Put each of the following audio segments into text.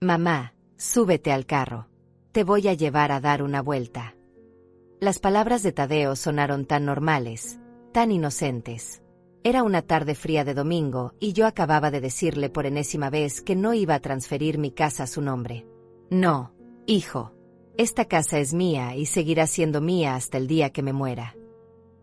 Mamá, súbete al carro. Te voy a llevar a dar una vuelta. Las palabras de Tadeo sonaron tan normales, tan inocentes. Era una tarde fría de domingo y yo acababa de decirle por enésima vez que no iba a transferir mi casa a su nombre. No, hijo. Esta casa es mía y seguirá siendo mía hasta el día que me muera.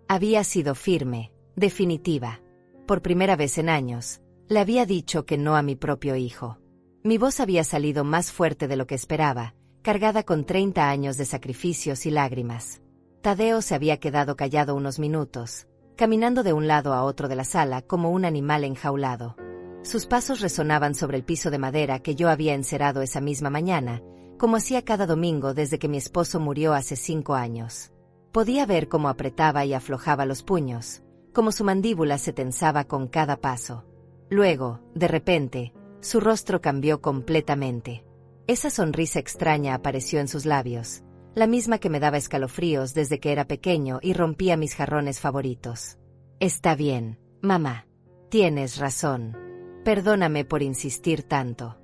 Había sido firme, definitiva. Por primera vez en años, le había dicho que no a mi propio hijo. Mi voz había salido más fuerte de lo que esperaba, cargada con 30 años de sacrificios y lágrimas. Tadeo se había quedado callado unos minutos, caminando de un lado a otro de la sala como un animal enjaulado. Sus pasos resonaban sobre el piso de madera que yo había encerado esa misma mañana, como hacía cada domingo desde que mi esposo murió hace 5 años. Podía ver cómo apretaba y aflojaba los puños, cómo su mandíbula se tensaba con cada paso. Luego, de repente, su rostro cambió completamente. Esa sonrisa extraña apareció en sus labios, la misma que me daba escalofríos desde que era pequeño y rompía mis jarrones favoritos. Está bien, mamá. Tienes razón. Perdóname por insistir tanto.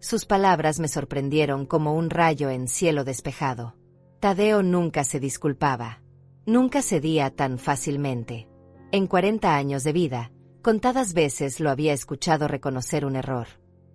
Sus palabras me sorprendieron como un rayo en cielo despejado. Tadeo nunca se disculpaba. Nunca cedía tan fácilmente. En 40 años de vida, contadas veces lo había escuchado reconocer un error.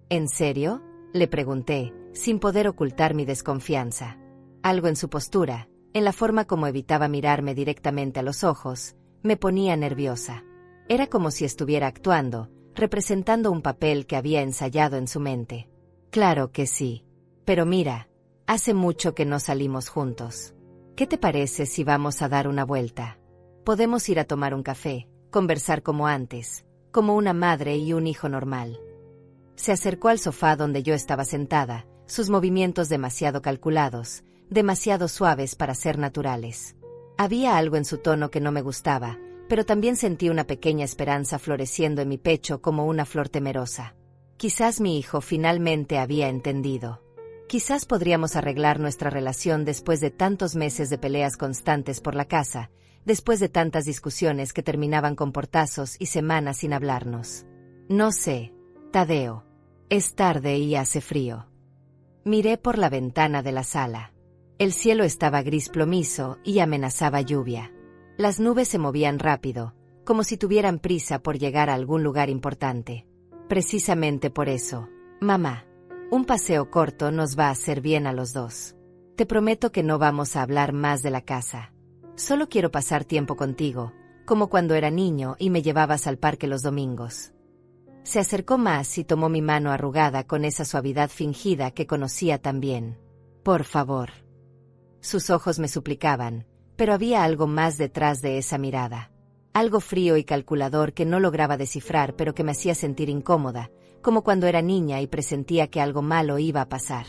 ¿En serio?, le pregunté, sin poder ocultar mi desconfianza. Algo en su postura, en la forma como evitaba mirarme directamente a los ojos, me ponía nerviosa. Era como si estuviera actuando, representando un papel que había ensayado en su mente. Claro que sí. Pero mira, hace mucho que no salimos juntos. ¿Qué te parece si vamos a dar una vuelta? Podemos ir a tomar un café, conversar como antes, como una madre y un hijo normal. Se acercó al sofá donde yo estaba sentada, sus movimientos demasiado calculados, demasiado suaves para ser naturales. Había algo en su tono que no me gustaba, pero también sentí una pequeña esperanza floreciendo en mi pecho como una flor temerosa. Quizás mi hijo finalmente había entendido. Quizás podríamos arreglar nuestra relación después de tantos meses de peleas constantes por la casa, después de tantas discusiones que terminaban con portazos y semanas sin hablarnos. No sé, Tadeo. Es tarde y hace frío. Miré por la ventana de la sala. El cielo estaba gris plomizo y amenazaba lluvia. Las nubes se movían rápido, como si tuvieran prisa por llegar a algún lugar importante. Precisamente por eso, mamá, un paseo corto nos va a hacer bien a los dos. Te prometo que no vamos a hablar más de la casa. Solo quiero pasar tiempo contigo, como cuando era niño y me llevabas al parque los domingos. Se acercó más y tomó mi mano arrugada con esa suavidad fingida que conocía tan bien. Por favor. Sus ojos me suplicaban, pero había algo más detrás de esa mirada. Algo frío y calculador que no lograba descifrar pero que me hacía sentir incómoda, como cuando era niña y presentía que algo malo iba a pasar.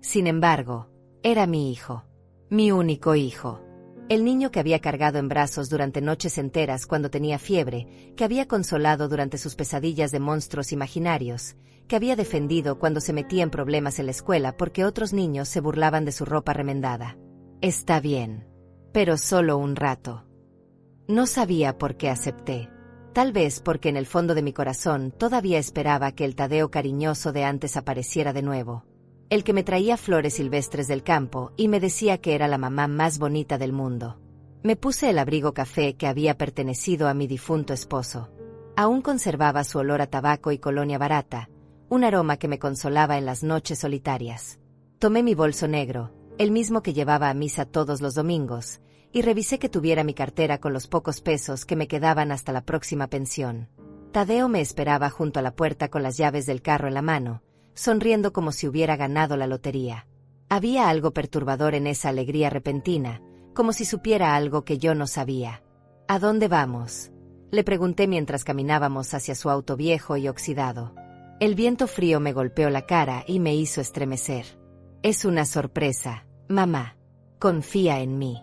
Sin embargo, era mi hijo. Mi único hijo. El niño que había cargado en brazos durante noches enteras cuando tenía fiebre, que había consolado durante sus pesadillas de monstruos imaginarios, que había defendido cuando se metía en problemas en la escuela porque otros niños se burlaban de su ropa remendada. Está bien. Pero solo un rato. No sabía por qué acepté. Tal vez porque en el fondo de mi corazón todavía esperaba que el Tadeo cariñoso de antes apareciera de nuevo. El que me traía flores silvestres del campo y me decía que era la mamá más bonita del mundo. Me puse el abrigo café que había pertenecido a mi difunto esposo. Aún conservaba su olor a tabaco y colonia barata, un aroma que me consolaba en las noches solitarias. Tomé mi bolso negro, el mismo que llevaba a misa todos los domingos, y revisé que tuviera mi cartera con los pocos pesos que me quedaban hasta la próxima pensión. Tadeo me esperaba junto a la puerta con las llaves del carro en la mano, sonriendo como si hubiera ganado la lotería. Había algo perturbador en esa alegría repentina, como si supiera algo que yo no sabía. ¿A dónde vamos?, le pregunté mientras caminábamos hacia su auto viejo y oxidado. El viento frío me golpeó la cara y me hizo estremecer. Es una sorpresa, mamá. Confía en mí.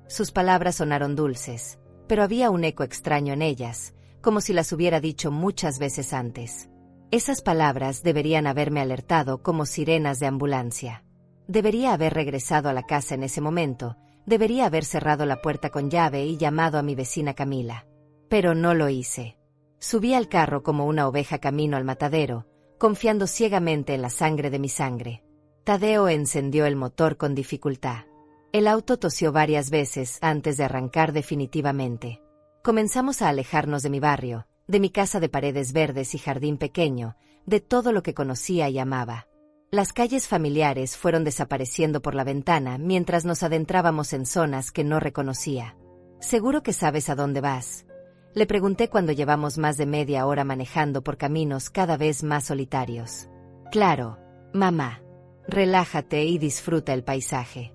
Sus palabras sonaron dulces, pero había un eco extraño en ellas, como si las hubiera dicho muchas veces antes. Esas palabras deberían haberme alertado como sirenas de ambulancia. Debería haber regresado a la casa en ese momento, debería haber cerrado la puerta con llave y llamado a mi vecina Camila. Pero no lo hice. Subí al carro como una oveja camino al matadero, confiando ciegamente en la sangre de mi sangre. Tadeo encendió el motor con dificultad. El auto tosió varias veces antes de arrancar definitivamente. Comenzamos a alejarnos de mi barrio, de mi casa de paredes verdes y jardín pequeño, de todo lo que conocía y amaba. Las calles familiares fueron desapareciendo por la ventana mientras nos adentrábamos en zonas que no reconocía. «¿Seguro que sabes a dónde vas?», le pregunté cuando llevamos más de media hora manejando por caminos cada vez más solitarios. «Claro, mamá. Relájate y disfruta el paisaje».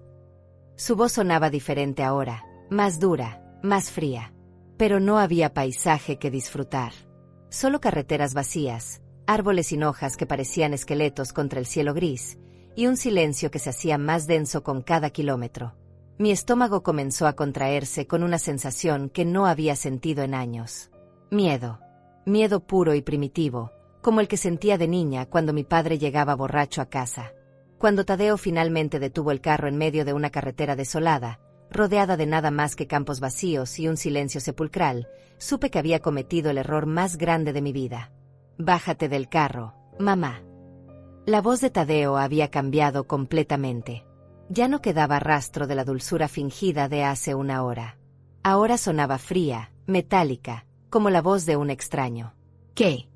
Su voz sonaba diferente ahora, más dura, más fría. Pero no había paisaje que disfrutar. Solo carreteras vacías, árboles sin hojas que parecían esqueletos contra el cielo gris, y un silencio que se hacía más denso con cada kilómetro. Mi estómago comenzó a contraerse con una sensación que no había sentido en años. Miedo. Miedo puro y primitivo, como el que sentía de niña cuando mi padre llegaba borracho a casa. Cuando Tadeo finalmente detuvo el carro en medio de una carretera desolada, rodeada de nada más que campos vacíos y un silencio sepulcral, supe que había cometido el error más grande de mi vida. «Bájate del carro, mamá». La voz de Tadeo había cambiado completamente. Ya no quedaba rastro de la dulzura fingida de hace una hora. Ahora sonaba fría, metálica, como la voz de un extraño. «¿Qué?».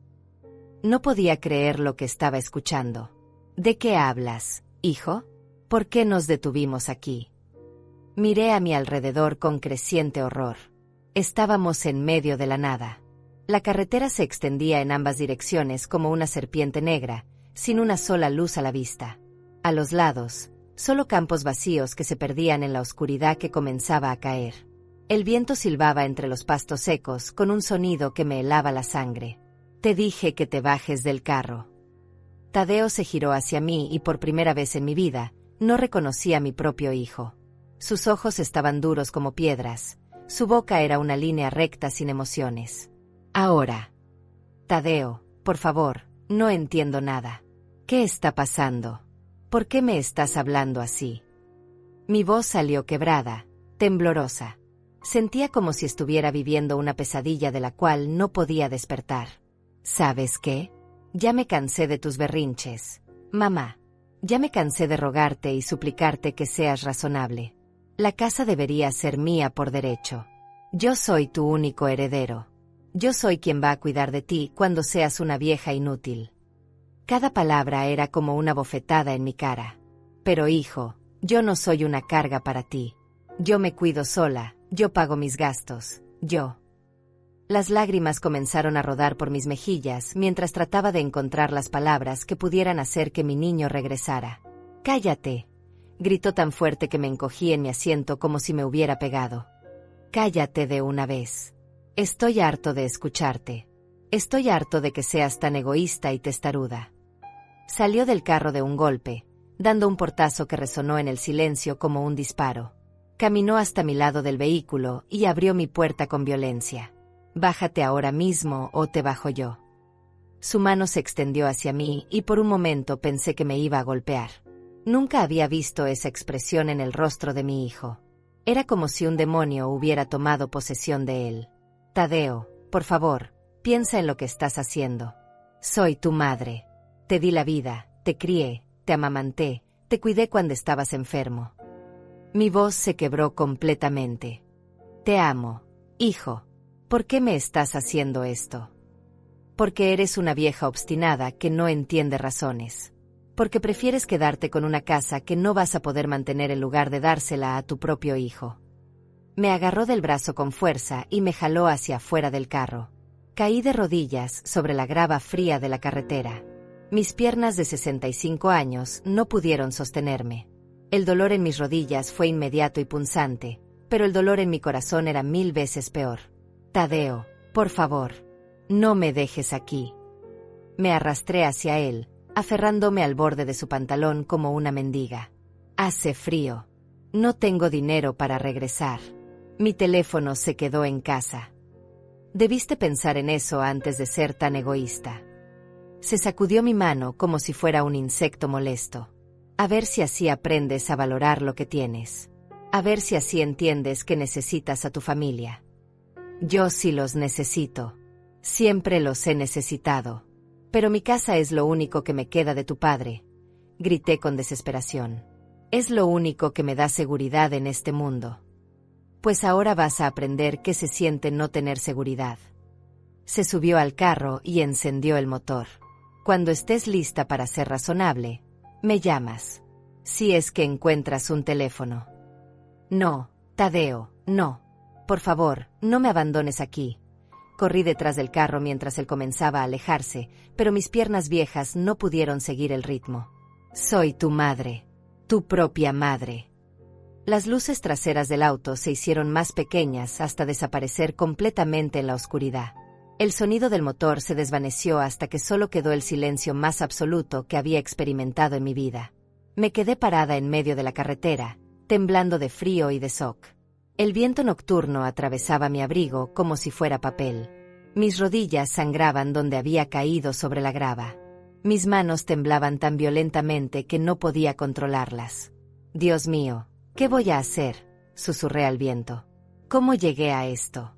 No podía creer lo que estaba escuchando. «¿De qué hablas, hijo? ¿Por qué nos detuvimos aquí?». Miré a mi alrededor con creciente horror. Estábamos en medio de la nada. La carretera se extendía en ambas direcciones como una serpiente negra, sin una sola luz a la vista. A los lados, solo campos vacíos que se perdían en la oscuridad que comenzaba a caer. El viento silbaba entre los pastos secos con un sonido que me helaba la sangre. «Te dije que te bajes del carro». Tadeo se giró hacia mí y por primera vez en mi vida, no reconocí a mi propio hijo. Sus ojos estaban duros como piedras, su boca era una línea recta sin emociones. «Ahora». «Tadeo, por favor, no entiendo nada. ¿Qué está pasando? ¿Por qué me estás hablando así?». Mi voz salió quebrada, temblorosa. Sentía como si estuviera viviendo una pesadilla de la cual no podía despertar. «¿Sabes qué? Ya me cansé de tus berrinches, mamá. Ya me cansé de rogarte y suplicarte que seas razonable. La casa debería ser mía por derecho. Yo soy tu único heredero. Yo soy quien va a cuidar de ti cuando seas una vieja inútil». Cada palabra era como una bofetada en mi cara. «Pero hijo, yo no soy una carga para ti. Yo me cuido sola, yo pago mis gastos, yo». Las lágrimas comenzaron a rodar por mis mejillas mientras trataba de encontrar las palabras que pudieran hacer que mi niño regresara. «Cállate», gritó tan fuerte que me encogí en mi asiento como si me hubiera pegado. «Cállate de una vez. Estoy harto de escucharte. Estoy harto de que seas tan egoísta y testaruda». Salió del carro de un golpe, dando un portazo que resonó en el silencio como un disparo. Caminó hasta mi lado del vehículo y abrió mi puerta con violencia. «Bájate ahora mismo o te bajo yo». Su mano se extendió hacia mí y por un momento pensé que me iba a golpear. Nunca había visto esa expresión en el rostro de mi hijo. Era como si un demonio hubiera tomado posesión de él. «Tadeo, por favor, piensa en lo que estás haciendo. Soy tu madre. Te di la vida, te crié, te amamanté, te cuidé cuando estabas enfermo». Mi voz se quebró completamente. «Te amo, hijo. ¿Por qué me estás haciendo esto? Porque eres una vieja obstinada que no entiende razones. Porque prefieres quedarte con una casa que no vas a poder mantener en lugar de dársela a tu propio hijo». Me agarró del brazo con fuerza y me jaló hacia afuera del carro. Caí de rodillas sobre la grava fría de la carretera. Mis piernas de 65 años no pudieron sostenerme. El dolor en mis rodillas fue inmediato y punzante, pero el dolor en mi corazón era 1000 veces peor. «Tadeo, por favor, no me dejes aquí». Me arrastré hacia él, aferrándome al borde de su pantalón como una mendiga. «Hace frío. No tengo dinero para regresar. Mi teléfono se quedó en casa». Debiste pensar en eso antes de ser tan egoísta. Se sacudió mi mano como si fuera un insecto molesto. «A ver si así aprendes a valorar lo que tienes. A ver si así entiendes que necesitas a tu familia». «Yo sí los necesito. Siempre los he necesitado. Pero mi casa es lo único que me queda de tu padre, grité con desesperación. Es lo único que me da seguridad en este mundo. Pues ahora vas a aprender qué se siente no tener seguridad. Se subió al carro y encendió el motor. Cuando estés lista para ser razonable, me llamas. Si es que encuentras un teléfono. No, Tadeo, no. Por favor, no me abandones aquí. Corrí detrás del carro mientras él comenzaba a alejarse, pero mis piernas viejas no pudieron seguir el ritmo. Soy tu madre. Tu propia madre. Las luces traseras del auto se hicieron más pequeñas hasta desaparecer completamente en la oscuridad. El sonido del motor se desvaneció hasta que solo quedó el silencio más absoluto que había experimentado en mi vida. Me quedé parada en medio de la carretera, temblando de frío y de shock. El viento nocturno atravesaba mi abrigo como si fuera papel. Mis rodillas sangraban donde había caído sobre la grava. Mis manos temblaban tan violentamente que no podía controlarlas. Dios mío, ¿qué voy a hacer?, susurré al viento. ¿Cómo llegué a esto?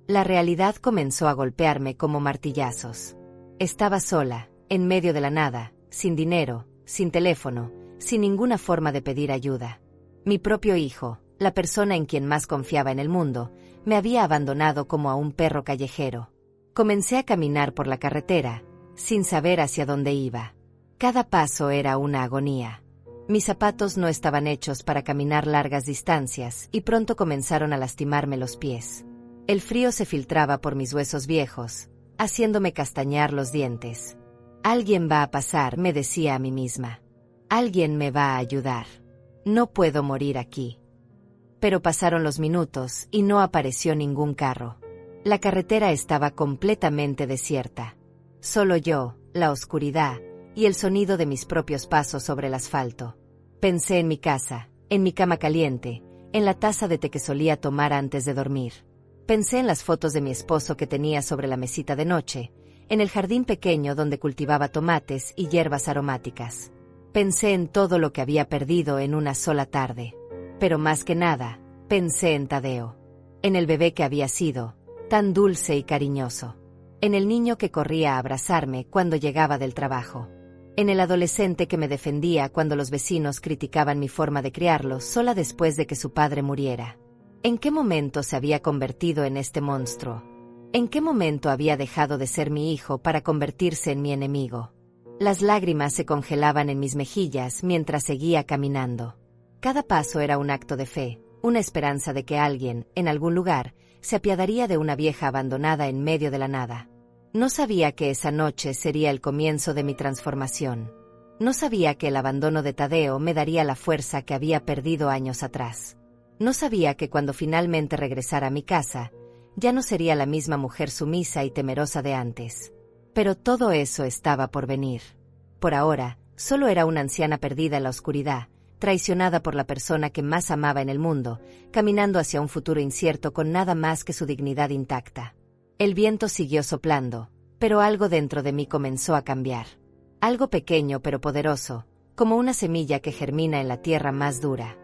La realidad comenzó a golpearme como martillazos. Estaba sola, en medio de la nada, sin dinero, sin teléfono, sin ninguna forma de pedir ayuda. Mi propio hijo, la persona en quien más confiaba en el mundo, me había abandonado como a un perro callejero. Comencé a caminar por la carretera, sin saber hacia dónde iba. Cada paso era una agonía. Mis zapatos no estaban hechos para caminar largas distancias y pronto comenzaron a lastimarme los pies. El frío se filtraba por mis huesos viejos, haciéndome castañar los dientes. Alguien va a pasar, me decía a mí misma. Alguien me va a ayudar. No puedo morir aquí. Pero pasaron los minutos y no apareció ningún carro. La carretera estaba completamente desierta. Solo yo, la oscuridad, y el sonido de mis propios pasos sobre el asfalto. Pensé en mi casa, en mi cama caliente, en la taza de té que solía tomar antes de dormir. Pensé en las fotos de mi esposo que tenía sobre la mesita de noche, en el jardín pequeño donde cultivaba tomates y hierbas aromáticas. Pensé en todo lo que había perdido en una sola tarde. Pero más que nada, pensé en Tadeo. En el bebé que había sido, tan dulce y cariñoso. En el niño que corría a abrazarme cuando llegaba del trabajo. En el adolescente que me defendía cuando los vecinos criticaban mi forma de criarlo sola después de que su padre muriera. ¿En qué momento se había convertido en este monstruo? ¿En qué momento había dejado de ser mi hijo para convertirse en mi enemigo? Las lágrimas se congelaban en mis mejillas mientras seguía caminando. Cada paso era un acto de fe, una esperanza de que alguien, en algún lugar, se apiadaría de una vieja abandonada en medio de la nada. No sabía que esa noche sería el comienzo de mi transformación. No sabía que el abandono de Tadeo me daría la fuerza que había perdido años atrás. No sabía que cuando finalmente regresara a mi casa, ya no sería la misma mujer sumisa y temerosa de antes. Pero todo eso estaba por venir. Por ahora, solo era una anciana perdida en la oscuridad, traicionada por la persona que más amaba en el mundo, caminando hacia un futuro incierto con nada más que su dignidad intacta. El viento siguió soplando, pero algo dentro de mí comenzó a cambiar. Algo pequeño pero poderoso, como una semilla que germina en la tierra más dura.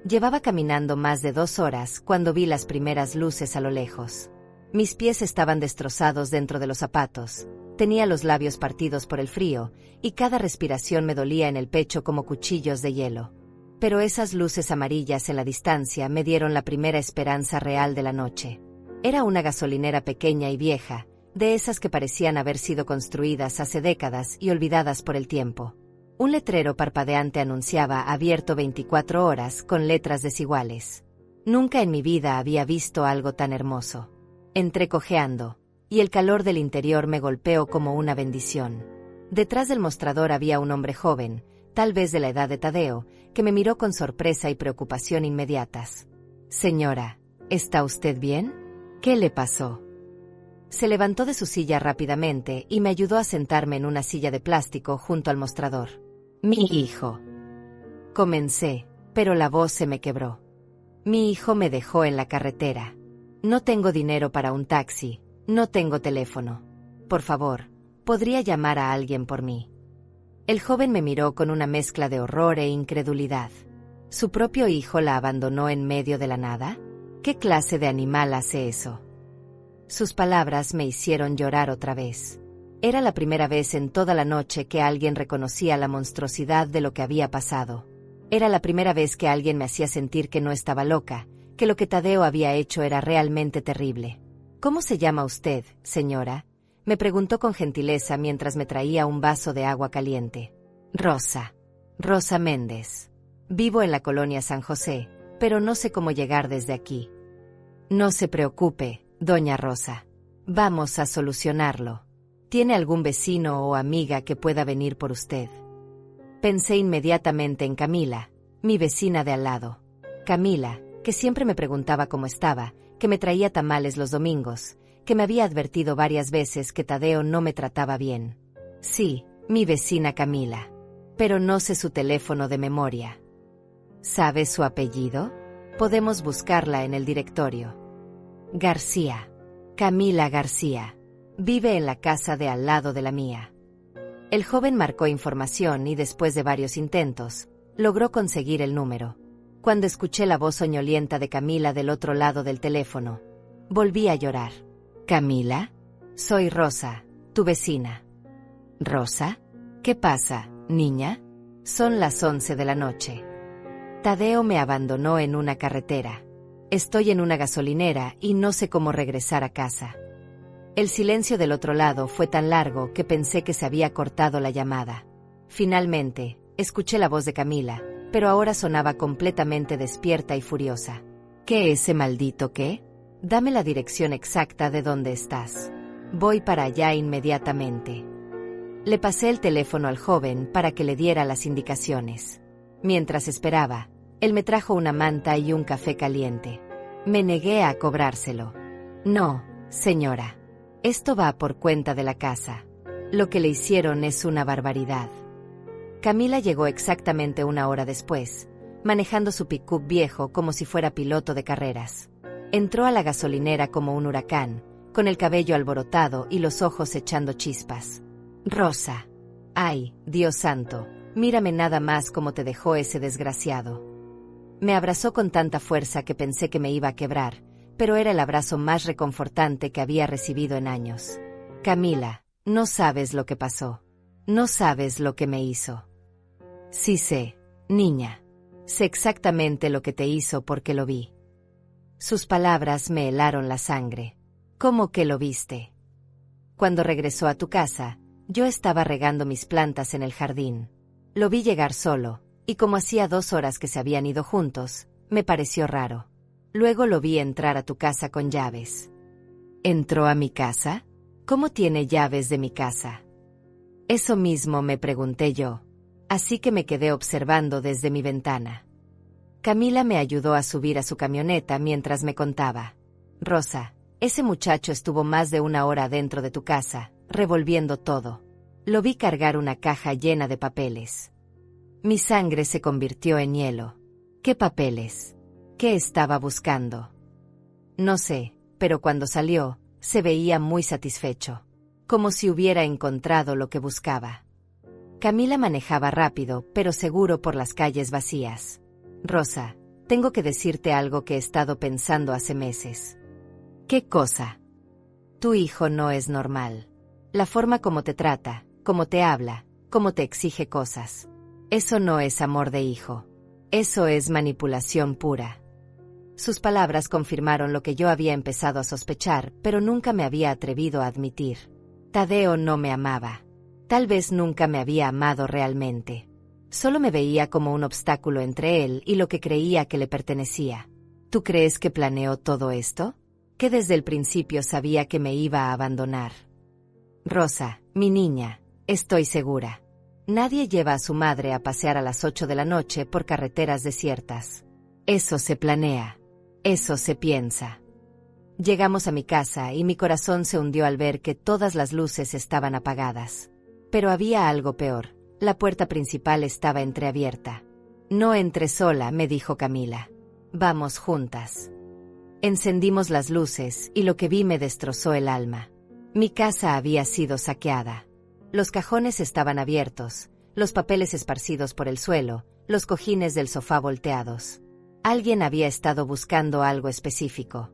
Llevaba caminando más de 2 horas cuando vi las primeras luces a lo lejos. Mis pies estaban destrozados dentro de los zapatos, tenía los labios partidos por el frío, y cada respiración me dolía en el pecho como cuchillos de hielo. Pero esas luces amarillas en la distancia me dieron la primera esperanza real de la noche. Era una gasolinera pequeña y vieja, de esas que parecían haber sido construidas hace décadas y olvidadas por el tiempo. Un letrero parpadeante anunciaba abierto 24 horas con letras desiguales. Nunca en mi vida había visto algo tan hermoso. Entré cojeando, y el calor del interior me golpeó como una bendición. Detrás del mostrador había un hombre joven, tal vez de la edad de Tadeo, que me miró con sorpresa y preocupación inmediatas. «Señora, ¿está usted bien? ¿Qué le pasó?». Se levantó de su silla rápidamente y me ayudó a sentarme en una silla de plástico junto al mostrador. «Mi hijo». Comencé, pero la voz se me quebró. Mi hijo me dejó en la carretera. No tengo dinero para un taxi, no tengo teléfono. Por favor, ¿podría llamar a alguien por mí? El joven me miró con una mezcla de horror e incredulidad. ¿Su propio hijo la abandonó en medio de la nada? ¿Qué clase de animal hace eso? Sus palabras me hicieron llorar otra vez. Era la primera vez en toda la noche que alguien reconocía la monstruosidad de lo que había pasado. Era la primera vez que alguien me hacía sentir que no estaba loca, que lo que Tadeo había hecho era realmente terrible. ¿Cómo se llama usted, señora?, me preguntó con gentileza mientras me traía un vaso de agua caliente. Rosa. Rosa Méndez. Vivo en la colonia San José, pero no sé cómo llegar desde aquí. No se preocupe, doña Rosa. Vamos a solucionarlo. ¿Tiene algún vecino o amiga que pueda venir por usted? Pensé inmediatamente en Camila, mi vecina de al lado. Camila, que siempre me preguntaba cómo estaba, que me traía tamales los domingos, que me había advertido varias veces que Tadeo no me trataba bien. Sí, mi vecina Camila. Pero no sé su teléfono de memoria. ¿Sabe su apellido? Podemos buscarla en el directorio. García. Camila García. Vive en la casa de al lado de la mía. El joven marcó información y después de varios intentos, logró conseguir el número. Cuando escuché la voz soñolienta de Camila del otro lado del teléfono, volví a llorar. ¿Camila? Soy Rosa, tu vecina. ¿Rosa? ¿Qué pasa, niña? Son las 11 de la noche. Tadeo me abandonó en una carretera. Estoy en una gasolinera y no sé cómo regresar a casa. El silencio del otro lado fue tan largo que pensé que se había cortado la llamada. Finalmente, escuché la voz de Camila, pero ahora sonaba completamente despierta y furiosa. ¿Qué ese maldito qué? Dame la dirección exacta de dónde estás. Voy para allá inmediatamente. Le pasé el teléfono al joven para que le diera las indicaciones. Mientras esperaba, él me trajo una manta y un café caliente. Me negué a cobrárselo. No, señora. Esto va por cuenta de la casa. Lo que le hicieron es una barbaridad. Camila llegó exactamente una hora después, manejando su pick-up viejo como si fuera piloto de carreras. Entró a la gasolinera como un huracán, con el cabello alborotado y los ojos echando chispas. Rosa. Ay, Dios santo, mírame nada más cómo te dejó ese desgraciado. Me abrazó con tanta fuerza que pensé que me iba a quebrar, pero era el abrazo más reconfortante que había recibido en años. Camila, no sabes lo que pasó. No sabes lo que me hizo. Sí sé, niña. Sé exactamente lo que te hizo porque lo vi. Sus palabras me helaron la sangre. ¿Cómo que lo viste? Cuando regresó a tu casa, yo estaba regando mis plantas en el jardín. Lo vi llegar solo, y como hacía 2 horas que se habían ido juntos, me pareció raro. Luego lo vi entrar a tu casa con llaves. ¿Entró a mi casa? ¿Cómo tiene llaves de mi casa? Eso mismo me pregunté yo. Así que me quedé observando desde mi ventana. Camila me ayudó a subir a su camioneta mientras me contaba. Rosa, ese muchacho estuvo más de 1 hora dentro de tu casa, revolviendo todo. Lo vi cargar una caja llena de papeles. Mi sangre se convirtió en hielo. ¿Qué papeles? ¿Qué estaba buscando? No sé, pero cuando salió, se veía muy satisfecho. Como si hubiera encontrado lo que buscaba. Camila manejaba rápido, pero seguro por las calles vacías. Rosa, tengo que decirte algo que he estado pensando hace meses. ¿Qué cosa? Tu hijo no es normal. La forma como te trata, como te habla, como te exige cosas. Eso no es amor de hijo. Eso es manipulación pura. Sus palabras confirmaron lo que yo había empezado a sospechar, pero nunca me había atrevido a admitir. Tadeo no me amaba. Tal vez nunca me había amado realmente. Solo me veía como un obstáculo entre él y lo que creía que le pertenecía. ¿Tú crees que planeó todo esto? Que desde el principio sabía que me iba a abandonar. Rosa, mi niña, estoy segura. Nadie lleva a su madre a pasear a las 8 de la noche por carreteras desiertas. Eso se planea. Eso se piensa. Llegamos a mi casa y mi corazón se hundió al ver que todas las luces estaban apagadas. Pero había algo peor. La puerta principal estaba entreabierta. No entres sola, me dijo Camila. Vamos juntas. Encendimos las luces y lo que vi me destrozó el alma. Mi casa había sido saqueada. Los cajones estaban abiertos, los papeles esparcidos por el suelo, los cojines del sofá volteados. Alguien había estado buscando algo específico.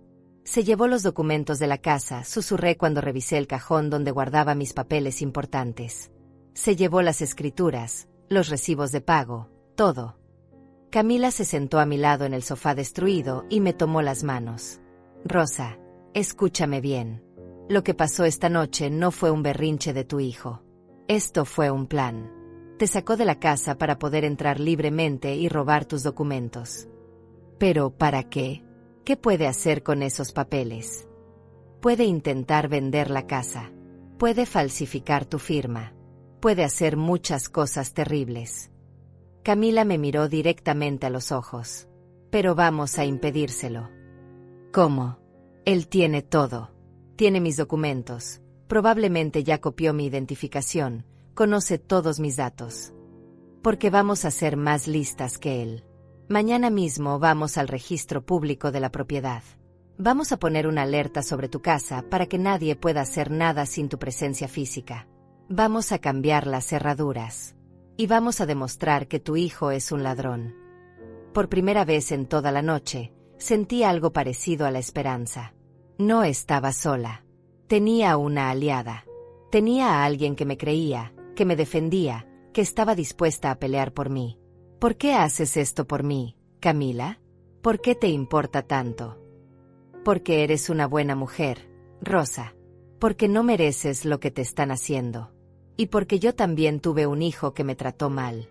Se llevó los documentos de la casa, susurré cuando revisé el cajón donde guardaba mis papeles importantes. Se llevó las escrituras, los recibos de pago, todo. Camila se sentó a mi lado en el sofá destruido y me tomó las manos. Rosa, escúchame bien. Lo que pasó esta noche no fue un berrinche de tu hijo. Esto fue un plan. Te sacó de la casa para poder entrar libremente y robar tus documentos. ¿Pero para qué? ¿Qué puede hacer con esos papeles? Puede intentar vender la casa. Puede falsificar tu firma. Puede hacer muchas cosas terribles. Camila me miró directamente a los ojos. Pero vamos a impedírselo. ¿Cómo? Él tiene todo. Tiene mis documentos. Probablemente ya copió mi identificación. Conoce todos mis datos. Porque vamos a ser más listas que él. Mañana mismo vamos al registro público de la propiedad. Vamos a poner una alerta sobre tu casa para que nadie pueda hacer nada sin tu presencia física. Vamos a cambiar las cerraduras. Y vamos a demostrar que tu hijo es un ladrón. Por primera vez en toda la noche, sentí algo parecido a la esperanza. No estaba sola. Tenía una aliada. Tenía a alguien que me creía, que me defendía, que estaba dispuesta a pelear por mí. ¿Por qué haces esto por mí, Camila? ¿Por qué te importa tanto? Porque eres una buena mujer, Rosa. Porque no mereces lo que te están haciendo. Y porque yo también tuve un hijo que me trató mal.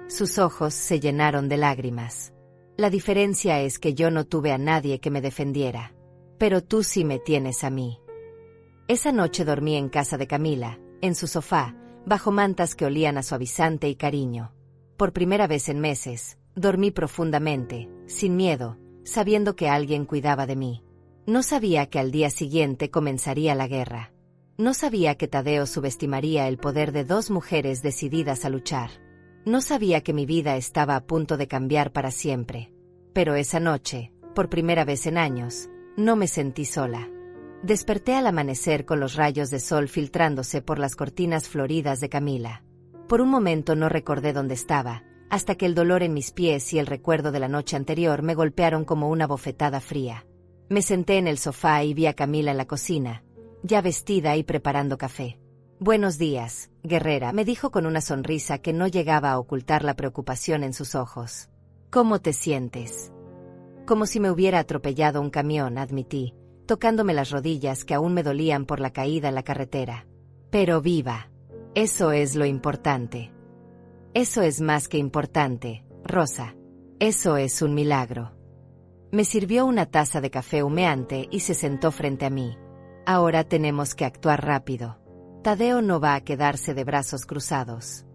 Sus ojos se llenaron de lágrimas. La diferencia es que yo no tuve a nadie que me defendiera. Pero tú sí me tienes a mí. Esa noche dormí en casa de Camila, en su sofá, bajo mantas que olían a suavizante y cariño. Por primera vez en meses, dormí profundamente, sin miedo, sabiendo que alguien cuidaba de mí. No sabía que al día siguiente comenzaría la guerra. No sabía que Tadeo subestimaría el poder de dos mujeres decididas a luchar. No sabía que mi vida estaba a punto de cambiar para siempre. Pero esa noche, por primera vez en años, no me sentí sola. Desperté al amanecer con los rayos de sol filtrándose por las cortinas floridas de Camila. Por un momento no recordé dónde estaba, hasta que el dolor en mis pies y el recuerdo de la noche anterior me golpearon como una bofetada fría. Me senté en el sofá y vi a Camila en la cocina, ya vestida y preparando café. «Buenos días, guerrera», me dijo con una sonrisa que no llegaba a ocultar la preocupación en sus ojos. «¿Cómo te sientes?» Como si me hubiera atropellado un camión, admití, tocándome las rodillas que aún me dolían por la caída en la carretera. «Pero viva. Eso es lo importante». «Eso es más que importante, Rosa. Eso es un milagro». Me sirvió una taza de café humeante y se sentó frente a mí. «Ahora tenemos que actuar rápido. Tadeo no va a quedarse de brazos cruzados».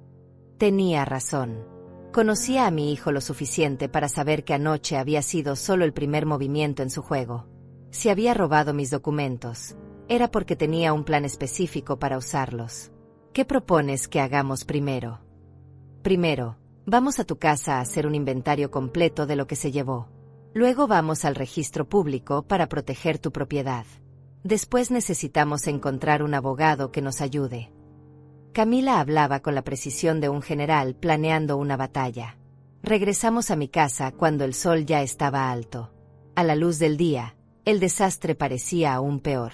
Tenía razón. Conocía a mi hijo lo suficiente para saber que anoche había sido solo el primer movimiento en su juego. Si había robado mis documentos, era porque tenía un plan específico para usarlos. ¿Qué propones que hagamos primero? Primero, vamos a tu casa a hacer un inventario completo de lo que se llevó. Luego vamos al registro público para proteger tu propiedad. Después necesitamos encontrar un abogado que nos ayude. Camila hablaba con la precisión de un general planeando una batalla. Regresamos a mi casa cuando el sol ya estaba alto. A la luz del día, el desastre parecía aún peor.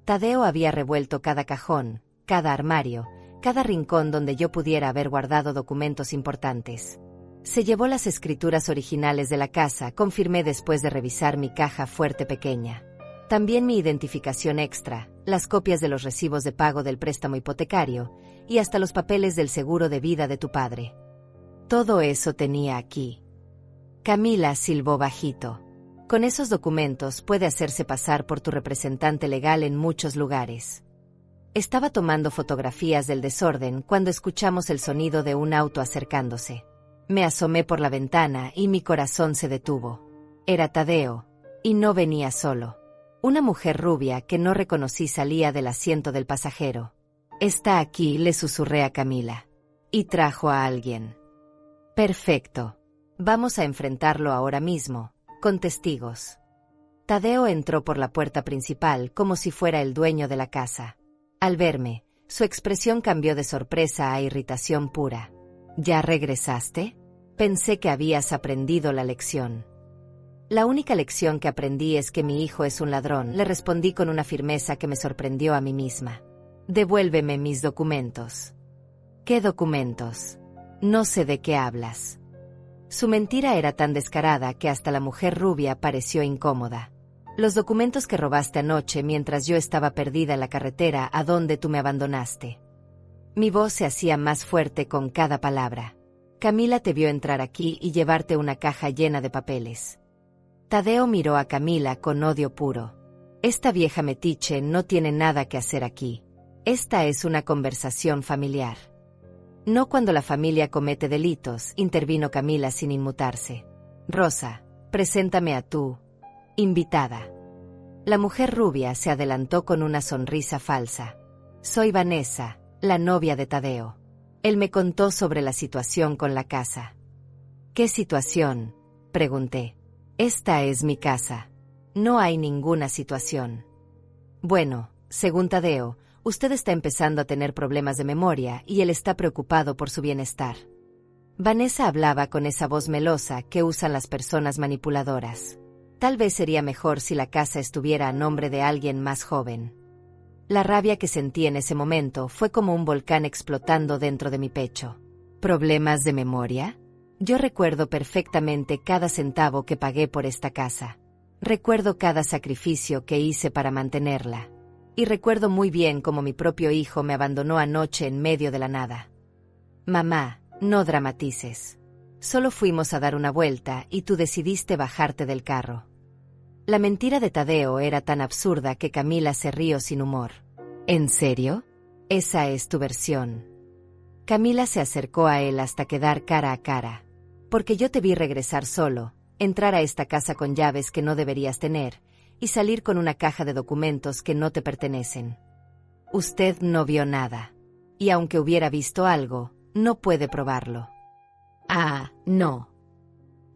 Tadeo había revuelto cada cajón, cada armario, cada rincón donde yo pudiera haber guardado documentos importantes. Se llevó las escrituras originales de la casa, confirmé después de revisar mi caja fuerte pequeña. También mi identificación extra, las copias de los recibos de pago del préstamo hipotecario y hasta los papeles del seguro de vida de tu padre. Todo eso tenía aquí. Camila silbó bajito. Con esos documentos puede hacerse pasar por tu representante legal en muchos lugares. Estaba tomando fotografías del desorden cuando escuchamos el sonido de un auto acercándose. Me asomé por la ventana y mi corazón se detuvo. Era Tadeo, y no venía solo. Una mujer rubia que no reconocí salía del asiento del pasajero. «Está aquí», le susurré a Camila. «Y trajo a alguien». «Perfecto. Vamos a enfrentarlo ahora mismo, con testigos». Tadeo entró por la puerta principal como si fuera el dueño de la casa. Al verme, su expresión cambió de sorpresa a irritación pura. «¿Ya regresaste? Pensé que habías aprendido la lección». La única lección que aprendí es que mi hijo es un ladrón, le respondí con una firmeza que me sorprendió a mí misma. Devuélveme mis documentos. ¿Qué documentos? No sé de qué hablas. Su mentira era tan descarada que hasta la mujer rubia pareció incómoda. Los documentos que robaste anoche mientras yo estaba perdida en la carretera a donde tú me abandonaste. Mi voz se hacía más fuerte con cada palabra. Camila te vio entrar aquí y llevarte una caja llena de papeles. Tadeo miró a Camila con odio puro. Esta vieja metiche no tiene nada que hacer aquí. Esta es una conversación familiar. No cuando la familia comete delitos, intervino Camila sin inmutarse. Rosa, preséntame a tu invitada. La mujer rubia se adelantó con una sonrisa falsa. Soy Vanessa, la novia de Tadeo. Él me contó sobre la situación con la casa. ¿Qué situación?, pregunté. Esta es mi casa. No hay ninguna situación. Bueno, según Tadeo, usted está empezando a tener problemas de memoria y él está preocupado por su bienestar. Vanessa hablaba con esa voz melosa que usan las personas manipuladoras. Tal vez sería mejor si la casa estuviera a nombre de alguien más joven. La rabia que sentí en ese momento fue como un volcán explotando dentro de mi pecho. ¿Problemas de memoria? Yo recuerdo perfectamente cada centavo que pagué por esta casa. Recuerdo cada sacrificio que hice para mantenerla. Y recuerdo muy bien cómo mi propio hijo me abandonó anoche en medio de la nada. Mamá, no dramatices. Solo fuimos a dar una vuelta y tú decidiste bajarte del carro. La mentira de Tadeo era tan absurda que Camila se rió sin humor. ¿En serio? Esa es tu versión. Camila se acercó a él hasta quedar cara a cara. Porque yo te vi regresar solo, entrar a esta casa con llaves que no deberías tener, y salir con una caja de documentos que no te pertenecen. Usted no vio nada. Y aunque hubiera visto algo, no puede probarlo. Ah, no.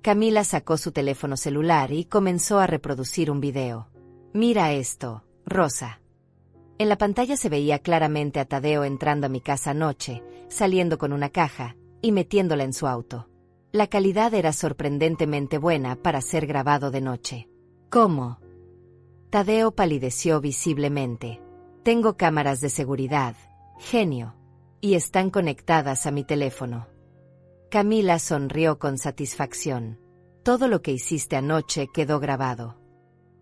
Camila sacó su teléfono celular y comenzó a reproducir un video. Mira esto, Rosa. En la pantalla se veía claramente a Tadeo entrando a mi casa anoche, saliendo con una caja y metiéndola en su auto. La calidad era sorprendentemente buena para ser grabado de noche. ¿Cómo? Tadeo palideció visiblemente. Tengo cámaras de seguridad, genio, y están conectadas a mi teléfono. Camila sonrió con satisfacción. Todo lo que hiciste anoche quedó grabado.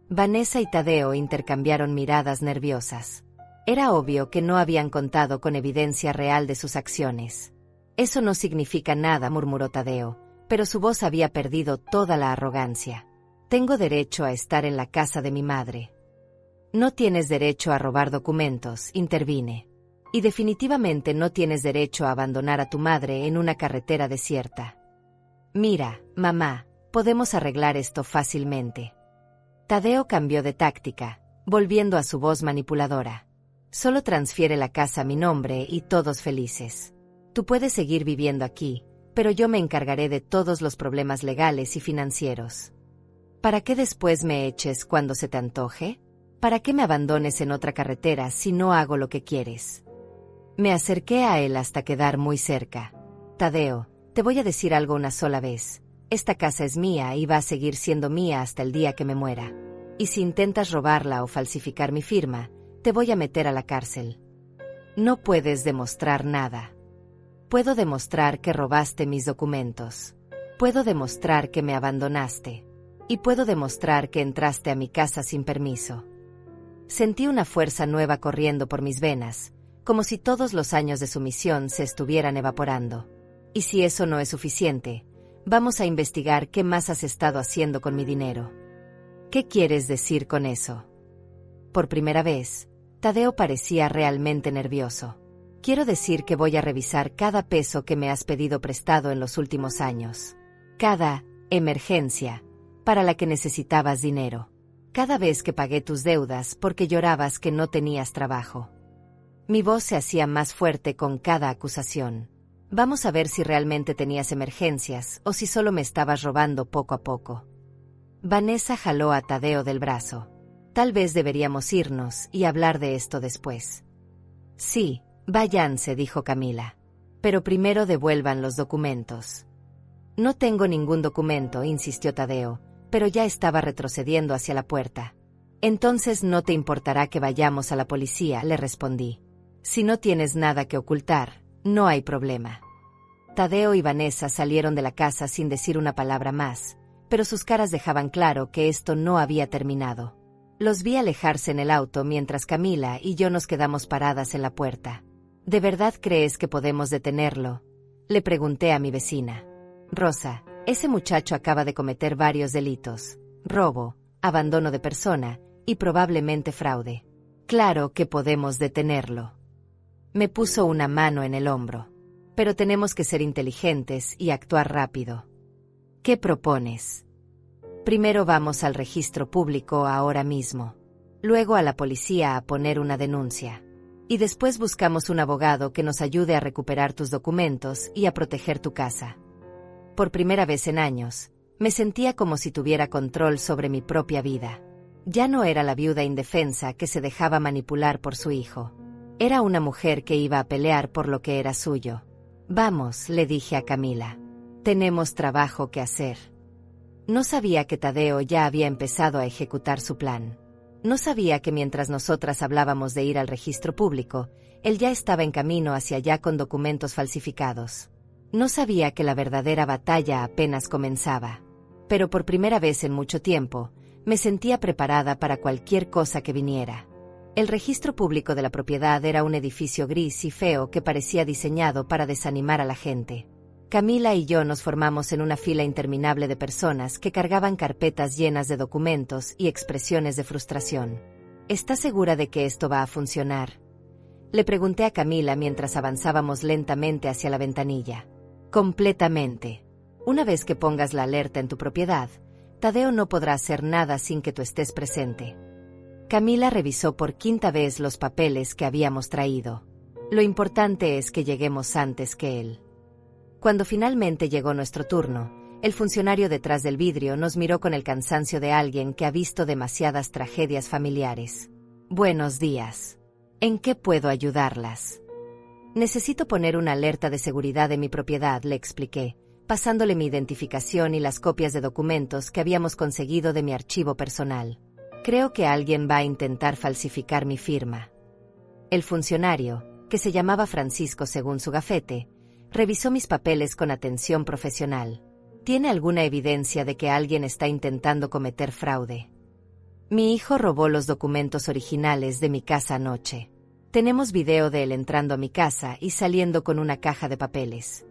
Vanessa y Tadeo intercambiaron miradas nerviosas. Era obvio que no habían contado con evidencia real de sus acciones. Eso no significa nada, murmuró Tadeo, pero su voz había perdido toda la arrogancia. Tengo derecho a estar en la casa de mi madre. No tienes derecho a robar documentos, intervine. Y definitivamente no tienes derecho a abandonar a tu madre en una carretera desierta. Mira, mamá, podemos arreglar esto fácilmente. Tadeo cambió de táctica, volviendo a su voz manipuladora. Solo transfiere la casa a mi nombre y todos felices. Tú puedes seguir viviendo aquí, pero yo me encargaré de todos los problemas legales y financieros. ¿Para qué después me eches cuando se te antoje? ¿Para qué me abandones en otra carretera si no hago lo que quieres? Me acerqué a él hasta quedar muy cerca. Tadeo, te voy a decir algo una sola vez. Esta casa es mía y va a seguir siendo mía hasta el día que me muera. Y si intentas robarla o falsificar mi firma, te voy a meter a la cárcel. No puedes demostrar nada. Puedo demostrar que robaste mis documentos. Puedo demostrar que me abandonaste. Y puedo demostrar que entraste a mi casa sin permiso. Sentí una fuerza nueva corriendo por mis venas, como si todos los años de sumisión se estuvieran evaporando. Y si eso no es suficiente, vamos a investigar qué más has estado haciendo con mi dinero. ¿Qué quieres decir con eso? Por primera vez, Tadeo parecía realmente nervioso. Quiero decir que voy a revisar cada peso que me has pedido prestado en los últimos años. Cada emergencia para la que necesitabas dinero. Cada vez que pagué tus deudas porque llorabas que no tenías trabajo. Mi voz se hacía más fuerte con cada acusación. Vamos a ver si realmente tenías emergencias o si solo me estabas robando poco a poco. Vanessa jaló a Tadeo del brazo. Tal vez deberíamos irnos y hablar de esto después. Sí, váyanse, dijo Camila. Pero primero devuelvan los documentos. No tengo ningún documento, insistió Tadeo. pero ya estaba retrocediendo hacia la puerta. Entonces no te importará que vayamos a la policía, le respondí. Si no tienes nada que ocultar, no hay problema. Tadeo y Vanessa salieron de la casa sin decir una palabra más, pero sus caras dejaban claro que esto no había terminado. Los vi alejarse en el auto mientras Camila y yo nos quedamos paradas en la puerta. ¿De verdad crees que podemos detenerlo?, le pregunté a mi vecina. Rosa, ese muchacho acaba de cometer varios delitos: robo, abandono de persona y probablemente fraude. Claro que podemos detenerlo. Me puso una mano en el hombro. Pero tenemos que ser inteligentes y actuar rápido. ¿Qué propones? Primero vamos al registro público ahora mismo. Luego a la policía a poner una denuncia. Y después buscamos un abogado que nos ayude a recuperar tus documentos y a proteger tu casa. Por primera vez en años, me sentía como si tuviera control sobre mi propia vida. Ya no era la viuda indefensa que se dejaba manipular por su hijo. Era una mujer que iba a pelear por lo que era suyo. Vamos, le dije a Camila. Tenemos trabajo que hacer. No sabía que Tadeo ya había empezado a ejecutar su plan. No sabía que mientras nosotras hablábamos de ir al registro público, él ya estaba en camino hacia allá con documentos falsificados. No sabía que la verdadera batalla apenas comenzaba. Pero por primera vez en mucho tiempo, me sentía preparada para cualquier cosa que viniera. El registro público de la propiedad era un edificio gris y feo que parecía diseñado para desanimar a la gente. Camila y yo nos formamos en una fila interminable de personas que cargaban carpetas llenas de documentos y expresiones de frustración. ¿Estás segura de que esto va a funcionar?, le pregunté a Camila mientras avanzábamos lentamente hacia la ventanilla. Completamente. Una vez que pongas la alerta en tu propiedad, Tadeo no podrá hacer nada sin que tú estés presente. Camila revisó por quinta vez los papeles que habíamos traído. Lo importante es que lleguemos antes que él. Cuando finalmente llegó nuestro turno, el funcionario detrás del vidrio nos miró con el cansancio de alguien que ha visto demasiadas tragedias familiares. Buenos días. ¿En qué puedo ayudarlas? Necesito poner una alerta de seguridad en mi propiedad, le expliqué, pasándole mi identificación y las copias de documentos que habíamos conseguido de mi archivo personal. Creo que alguien va a intentar falsificar mi firma. El funcionario, que se llamaba Francisco según su gafete, revisó mis papeles con atención profesional. ¿Tiene alguna evidencia de que alguien está intentando cometer fraude? Mi hijo robó los documentos originales de mi casa anoche. Tenemos video de él entrando a mi casa y saliendo con una caja de papeles.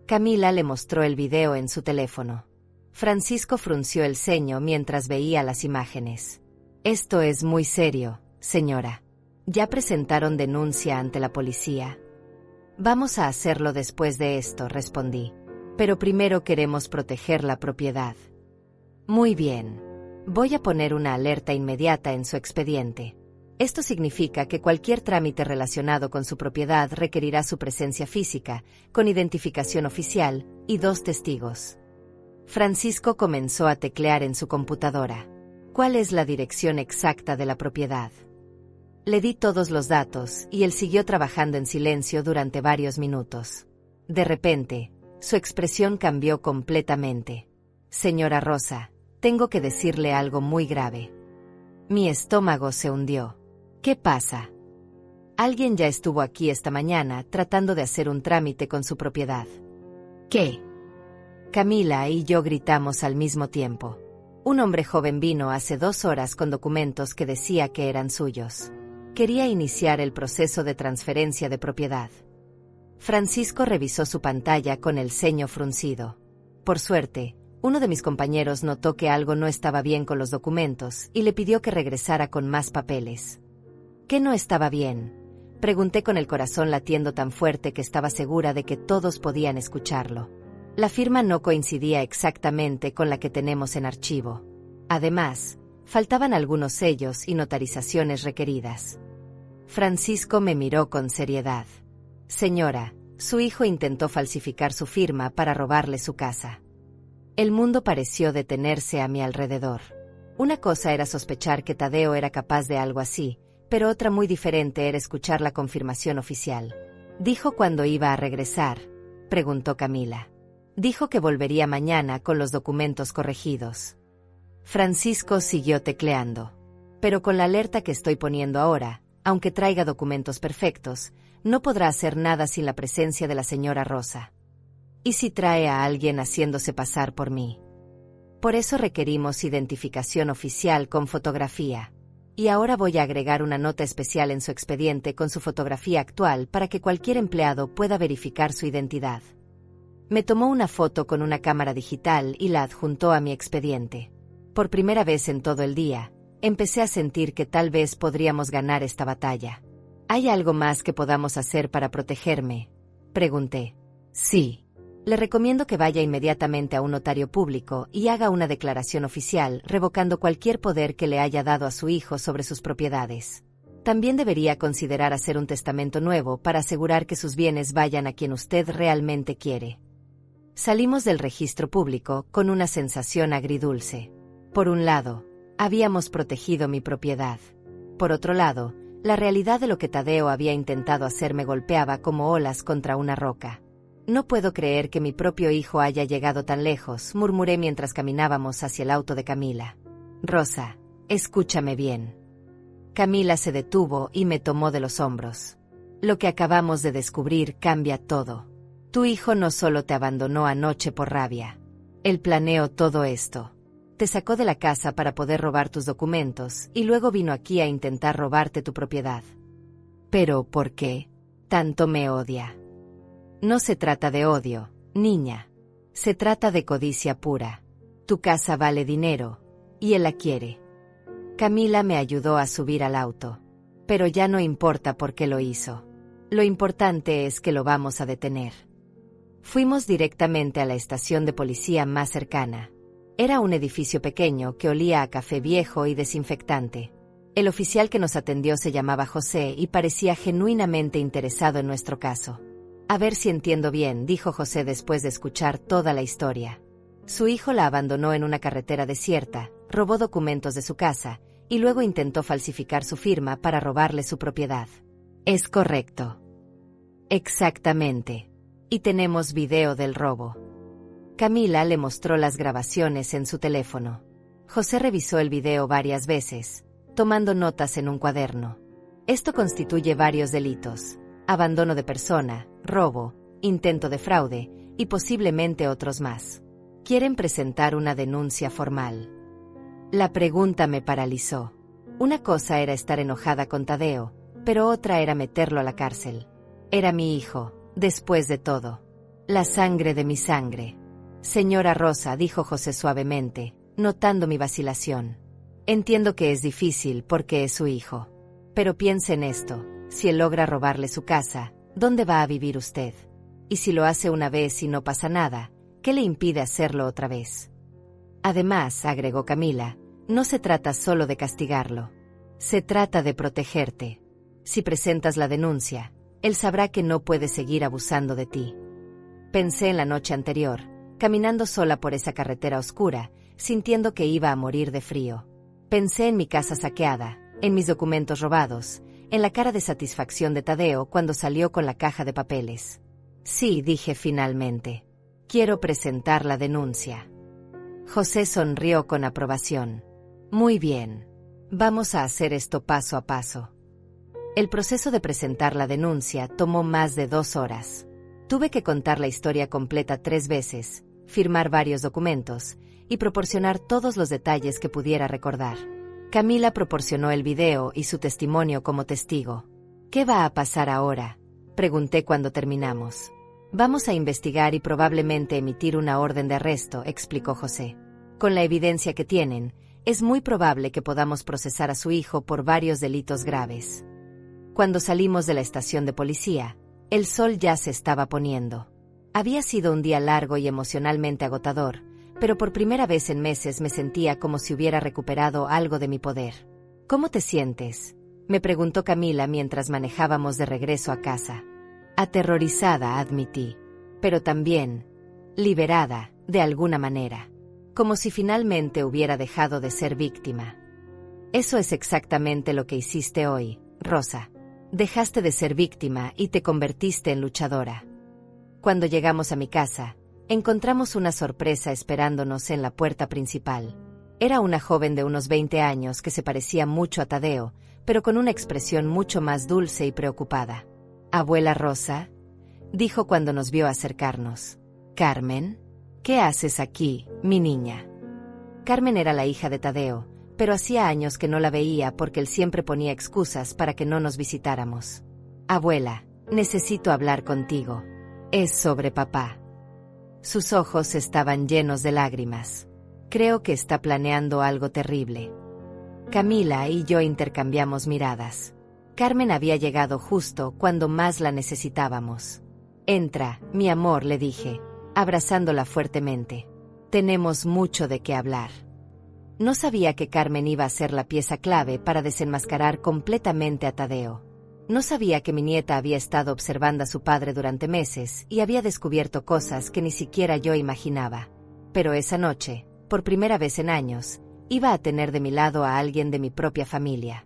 Camila le mostró el video en su teléfono. Francisco frunció el ceño mientras veía las imágenes. Esto es muy serio, señora. ¿Ya presentaron denuncia ante la policía? Vamos a hacerlo después de esto, respondí. Pero primero queremos proteger la propiedad. Muy bien. Voy a poner una alerta inmediata en su expediente. Esto significa que cualquier trámite relacionado con su propiedad requerirá su presencia física, con identificación oficial, y 2 testigos. Francisco comenzó a teclear en su computadora. ¿Cuál es la dirección exacta de la propiedad? Le di todos los datos y él siguió trabajando en silencio durante varios minutos. De repente, su expresión cambió completamente. Señora Rosa, tengo que decirle algo muy grave. Mi estómago se hundió. ¿Qué pasa? Alguien ya estuvo aquí esta mañana tratando de hacer un trámite con su propiedad. ¿Qué? Camila y yo gritamos al mismo tiempo. Un hombre joven vino hace 2 horas con documentos que decía que eran suyos. Quería iniciar el proceso de transferencia de propiedad. Francisco revisó su pantalla con el ceño fruncido. Por suerte, uno de mis compañeros notó que algo no estaba bien con los documentos y le pidió que regresara con más papeles. ¿Qué no estaba bien?, pregunté con el corazón latiendo tan fuerte que estaba segura de que todos podían escucharlo. La firma no coincidía exactamente con la que tenemos en archivo. Además, faltaban algunos sellos y notarizaciones requeridas. Francisco me miró con seriedad. Señora, su hijo intentó falsificar su firma para robarle su casa. El mundo pareció detenerse a mi alrededor. Una cosa era sospechar que Tadeo era capaz de algo así, pero otra muy diferente era escuchar la confirmación oficial. ¿Dijo cuándo iba a regresar?, preguntó Camila. Dijo que volvería mañana con los documentos corregidos. Francisco siguió tecleando. Pero con la alerta que estoy poniendo ahora, aunque traiga documentos perfectos, no podrá hacer nada sin la presencia de la señora Rosa. ¿Y si trae a alguien haciéndose pasar por mí? Por eso requerimos identificación oficial con fotografía. Y ahora voy a agregar una nota especial en su expediente con su fotografía actual para que cualquier empleado pueda verificar su identidad. Me tomó una foto con una cámara digital y la adjuntó a mi expediente. Por primera vez en todo el día, empecé a sentir que tal vez podríamos ganar esta batalla. ¿Hay algo más que podamos hacer para protegerme?, pregunté. Sí. Le recomiendo que vaya inmediatamente a un notario público y haga una declaración oficial revocando cualquier poder que le haya dado a su hijo sobre sus propiedades. También debería considerar hacer un testamento nuevo para asegurar que sus bienes vayan a quien usted realmente quiere. Salimos del registro público con una sensación agridulce. Por un lado, habíamos protegido mi propiedad. Por otro lado, la realidad de lo que Tadeo había intentado hacer me golpeaba como olas contra una roca. No puedo creer que mi propio hijo haya llegado tan lejos, murmuré mientras caminábamos hacia el auto de Camila. Rosa, escúchame bien. Camila se detuvo y me tomó de los hombros. Lo que acabamos de descubrir cambia todo. Tu hijo no solo te abandonó anoche por rabia. Él planeó todo esto. Te sacó de la casa para poder robar tus documentos y luego vino aquí a intentar robarte tu propiedad. Pero, ¿por qué? Tanto me odia. No se trata de odio, niña. Se trata de codicia pura. Tu casa vale dinero, y él la quiere. Camila me ayudó a subir al auto. Pero ya no importa por qué lo hizo. Lo importante es que lo vamos a detener. Fuimos directamente a la estación de policía más cercana. Era un edificio pequeño que olía a café viejo y desinfectante. El oficial que nos atendió se llamaba José y parecía genuinamente interesado en nuestro caso. A ver si entiendo bien, dijo José después de escuchar toda la historia. Su hijo la abandonó en una carretera desierta, robó documentos de su casa, y luego intentó falsificar su firma para robarle su propiedad. Es correcto. Exactamente. Y tenemos video del robo. Camila le mostró las grabaciones en su teléfono. José revisó el video varias veces, tomando notas en un cuaderno. Esto constituye varios delitos: abandono de persona, robo, intento de fraude, y posiblemente otros más. Quieren presentar una denuncia formal. La pregunta me paralizó. Una cosa era estar enojada con Tadeo, pero otra era meterlo a la cárcel. Era mi hijo, después de todo. La sangre de mi sangre. Señora Rosa, dijo José suavemente, notando mi vacilación. Entiendo que es difícil porque es su hijo. Pero piense en esto: si él logra robarle su casa, ¿dónde va a vivir usted? Y si lo hace una vez y no pasa nada, ¿qué le impide hacerlo otra vez? Además, agregó Camila, no se trata solo de castigarlo. Se trata de protegerte. Si presentas la denuncia, él sabrá que no puede seguir abusando de ti. Pensé en la noche anterior, caminando sola por esa carretera oscura, sintiendo que iba a morir de frío. Pensé en mi casa saqueada, en mis documentos robados, en la cara de satisfacción de Tadeo cuando salió con la caja de papeles. Sí, dije finalmente. Quiero presentar la denuncia. José sonrió con aprobación. Muy bien. Vamos a hacer esto paso a paso. El proceso de presentar la denuncia tomó más de 2 horas. Tuve que contar la historia completa 3 veces, firmar varios documentos y proporcionar todos los detalles que pudiera recordar. Camila proporcionó el video y su testimonio como testigo. ¿Qué va a pasar ahora?, pregunté cuando terminamos. Vamos a investigar y probablemente emitir una orden de arresto, explicó José. Con la evidencia que tienen, es muy probable que podamos procesar a su hijo por varios delitos graves. Cuando salimos de la estación de policía, el sol ya se estaba poniendo. Había sido un día largo y emocionalmente agotador, pero por primera vez en meses me sentía como si hubiera recuperado algo de mi poder. ¿Cómo te sientes?, me preguntó Camila mientras manejábamos de regreso a casa. Aterrorizada, admití, pero también liberada, de alguna manera, como si finalmente hubiera dejado de ser víctima. Eso es exactamente lo que hiciste hoy, Rosa. Dejaste de ser víctima y te convertiste en luchadora. Cuando llegamos a mi casa, encontramos una sorpresa esperándonos en la puerta principal. Era una joven de unos 20 años que se parecía mucho a Tadeo, pero con una expresión mucho más dulce y preocupada. «Abuela Rosa», dijo cuando nos vio acercarnos. «Carmen, ¿qué haces aquí, mi niña?» Carmen era la hija de Tadeo, pero hacía años que no la veía porque él siempre ponía excusas para que no nos visitáramos. «Abuela, necesito hablar contigo. Es sobre papá». Sus ojos estaban llenos de lágrimas. «Creo que está planeando algo terrible». Camila y yo intercambiamos miradas. Carmen había llegado justo cuando más la necesitábamos. «Entra, mi amor», le dije, abrazándola fuertemente. «Tenemos mucho de qué hablar». No sabía que Carmen iba a ser la pieza clave para desenmascarar completamente a Tadeo. No sabía que mi nieta había estado observando a su padre durante meses y había descubierto cosas que ni siquiera yo imaginaba. Pero esa noche, por primera vez en años, iba a tener de mi lado a alguien de mi propia familia.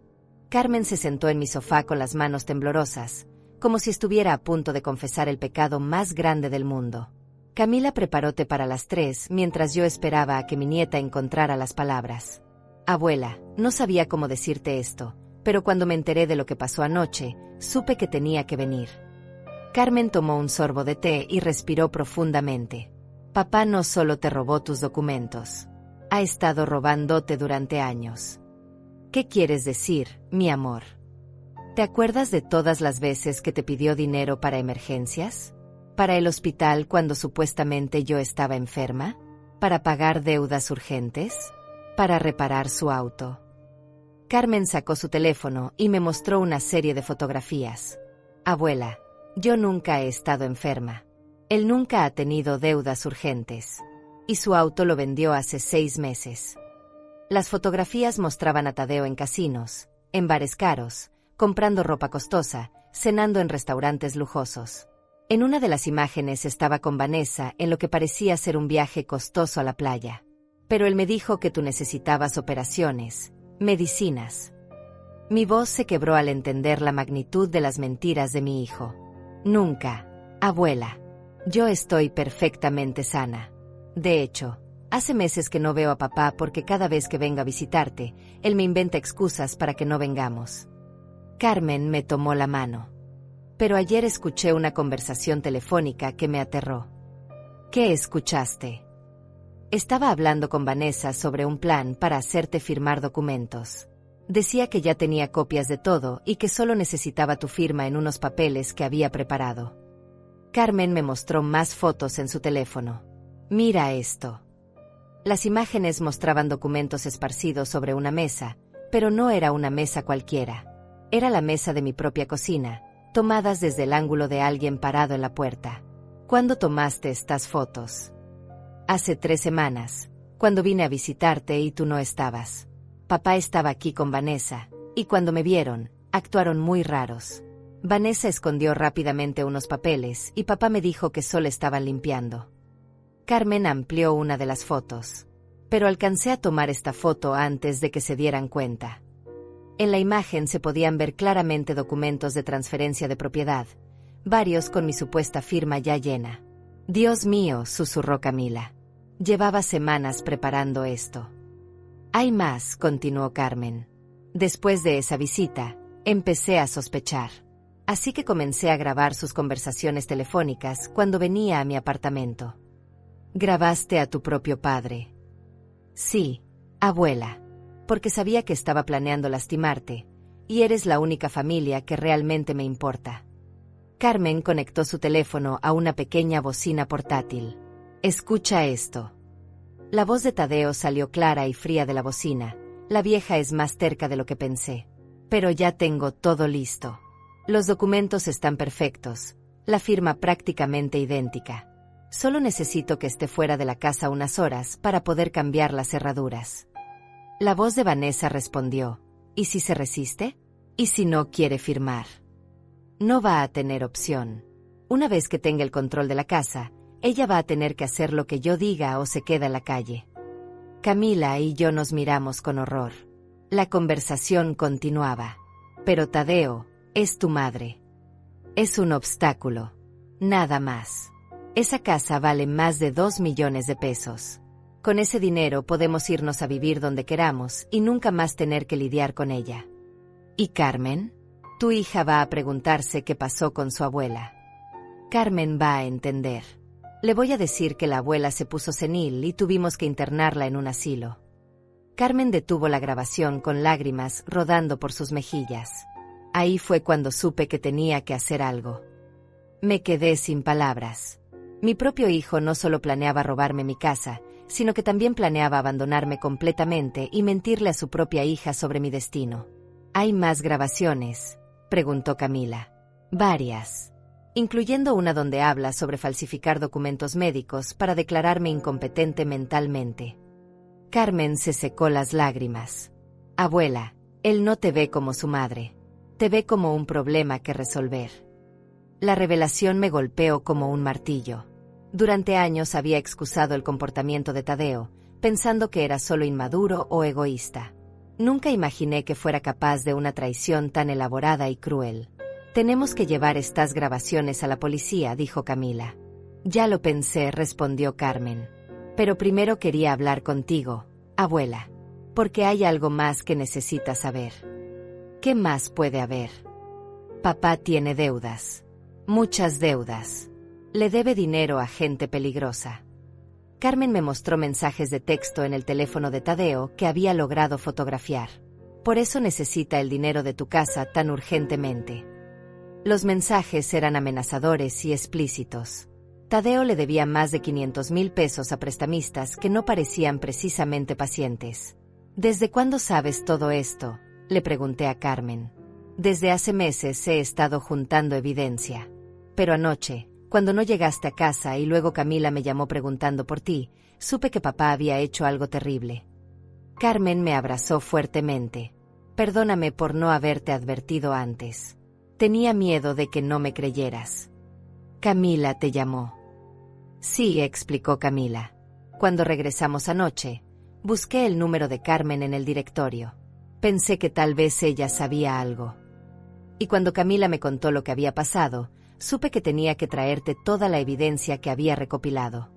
Carmen se sentó en mi sofá con las manos temblorosas, como si estuviera a punto de confesar el pecado más grande del mundo. Camila preparó té para las 3 mientras yo esperaba a que mi nieta encontrara las palabras. «Abuela, no sabía cómo decirte esto, pero cuando me enteré de lo que pasó anoche, supe que tenía que venir». Carmen tomó un sorbo de té y respiró profundamente. «Papá no solo te robó tus documentos. Ha estado robándote durante años». «¿Qué quieres decir, mi amor? ¿Te acuerdas de todas las veces que te pidió dinero para emergencias? ¿Para el hospital cuando supuestamente yo estaba enferma? ¿Para pagar deudas urgentes? ¿Para reparar su auto?» Carmen sacó su teléfono y me mostró una serie de fotografías. «Abuela, yo nunca he estado enferma. Él nunca ha tenido deudas urgentes. Y su auto lo vendió hace 6 meses». Las fotografías mostraban a Tadeo en casinos, en bares caros, comprando ropa costosa, cenando en restaurantes lujosos. En una de las imágenes estaba con Vanessa en lo que parecía ser un viaje costoso a la playa. «Pero él me dijo que tú necesitabas operaciones, medicinas». Mi voz se quebró al entender la magnitud de las mentiras de mi hijo. «Nunca, abuela. Yo estoy perfectamente sana. De hecho, hace meses que no veo a papá porque cada vez que venga a visitarte, él me inventa excusas para que no vengamos». Carmen me tomó la mano. «Pero ayer escuché una conversación telefónica que me aterró». «¿Qué escuchaste?» «Estaba hablando con Vanessa sobre un plan para hacerte firmar documentos. Decía que ya tenía copias de todo y que solo necesitaba tu firma en unos papeles que había preparado». Carmen me mostró más fotos en su teléfono. «Mira esto». Las imágenes mostraban documentos esparcidos sobre una mesa, pero no era una mesa cualquiera. Era la mesa de mi propia cocina, tomadas desde el ángulo de alguien parado en la puerta. «¿Cuándo tomaste estas fotos?» «Hace 3 semanas, cuando vine a visitarte y tú no estabas. Papá estaba aquí con Vanessa, y cuando me vieron, actuaron muy raros. Vanessa escondió rápidamente unos papeles y papá me dijo que solo estaban limpiando». Carmen amplió una de las fotos. «Pero alcancé a tomar esta foto antes de que se dieran cuenta». En la imagen se podían ver claramente documentos de transferencia de propiedad, varios con mi supuesta firma ya llena. «Dios mío», susurró Camila. «Llevaba semanas preparando esto». «Hay más», continuó Carmen. «Después de esa visita, empecé a sospechar. Así que comencé a grabar sus conversaciones telefónicas cuando venía a mi apartamento». «¿Grabaste a tu propio padre?» «Sí, abuela, porque sabía que estaba planeando lastimarte, y eres la única familia que realmente me importa». Carmen conectó su teléfono a una pequeña bocina portátil. «Escucha esto». La voz de Tadeo salió clara y fría de la bocina. «La vieja es más terca de lo que pensé. Pero ya tengo todo listo. Los documentos están perfectos, la firma prácticamente idéntica. Solo necesito que esté fuera de la casa unas horas para poder cambiar las cerraduras». La voz de Vanessa respondió: «¿Y si se resiste? ¿Y si no quiere firmar?» «No va a tener opción. Una vez que tenga el control de la casa, ella va a tener que hacer lo que yo diga o se queda en la calle». Camila y yo nos miramos con horror. La conversación continuaba. «Pero Tadeo, es tu madre. Es un obstáculo. Nada más. Esa casa vale más de 2 millones de pesos. Con ese dinero podemos irnos a vivir donde queramos y nunca más tener que lidiar con ella. ¿Y Carmen? Tu hija va a preguntarse qué pasó con su abuela. Carmen va a entender. Le voy a decir que la abuela se puso senil y tuvimos que internarla en un asilo. Carmen detuvo la grabación con lágrimas rodando por sus mejillas. Ahí fue cuando supe que tenía que hacer algo. Me quedé sin palabras. Mi propio hijo no solo planeaba robarme mi casa, sino que también planeaba abandonarme completamente y mentirle a su propia hija sobre mi destino. ¿Hay más grabaciones?, preguntó Camila. Varias. Incluyendo una donde habla sobre falsificar documentos médicos para declararme incompetente mentalmente. Carmen se secó las lágrimas. Abuela, él no te ve como su madre. Te ve como un problema que resolver. La revelación me golpeó como un martillo. Durante años había excusado el comportamiento de Tadeo, pensando que era solo inmaduro o egoísta. Nunca imaginé que fuera capaz de una traición tan elaborada y cruel. Tenemos que llevar estas grabaciones a la policía, dijo Camila. Ya lo pensé, respondió Carmen. Pero primero quería hablar contigo, abuela. Porque hay algo más que necesitas saber. ¿Qué más puede haber? Papá tiene deudas. Muchas deudas. Le debe dinero a gente peligrosa. Carmen me mostró mensajes de texto en el teléfono de Tadeo que había logrado fotografiar. Por eso necesita el dinero de tu casa tan urgentemente. Los mensajes eran amenazadores y explícitos. Tadeo le debía más de 500,000 pesos a prestamistas que no parecían precisamente pacientes. ¿Desde cuándo sabes todo esto?, le pregunté a Carmen. Desde hace meses he estado juntando evidencia. Pero anoche, cuando no llegaste a casa y luego Camila me llamó preguntando por ti, supe que papá había hecho algo terrible. Carmen me abrazó fuertemente. Perdóname por no haberte advertido antes. Tenía miedo de que no me creyeras. Camila te llamó. Sí, explicó Camila. Cuando regresamos anoche, busqué el número de Carmen en el directorio. Pensé que tal vez ella sabía algo. Y cuando Camila me contó lo que había pasado, supe que tenía que traerte toda la evidencia que había recopilado.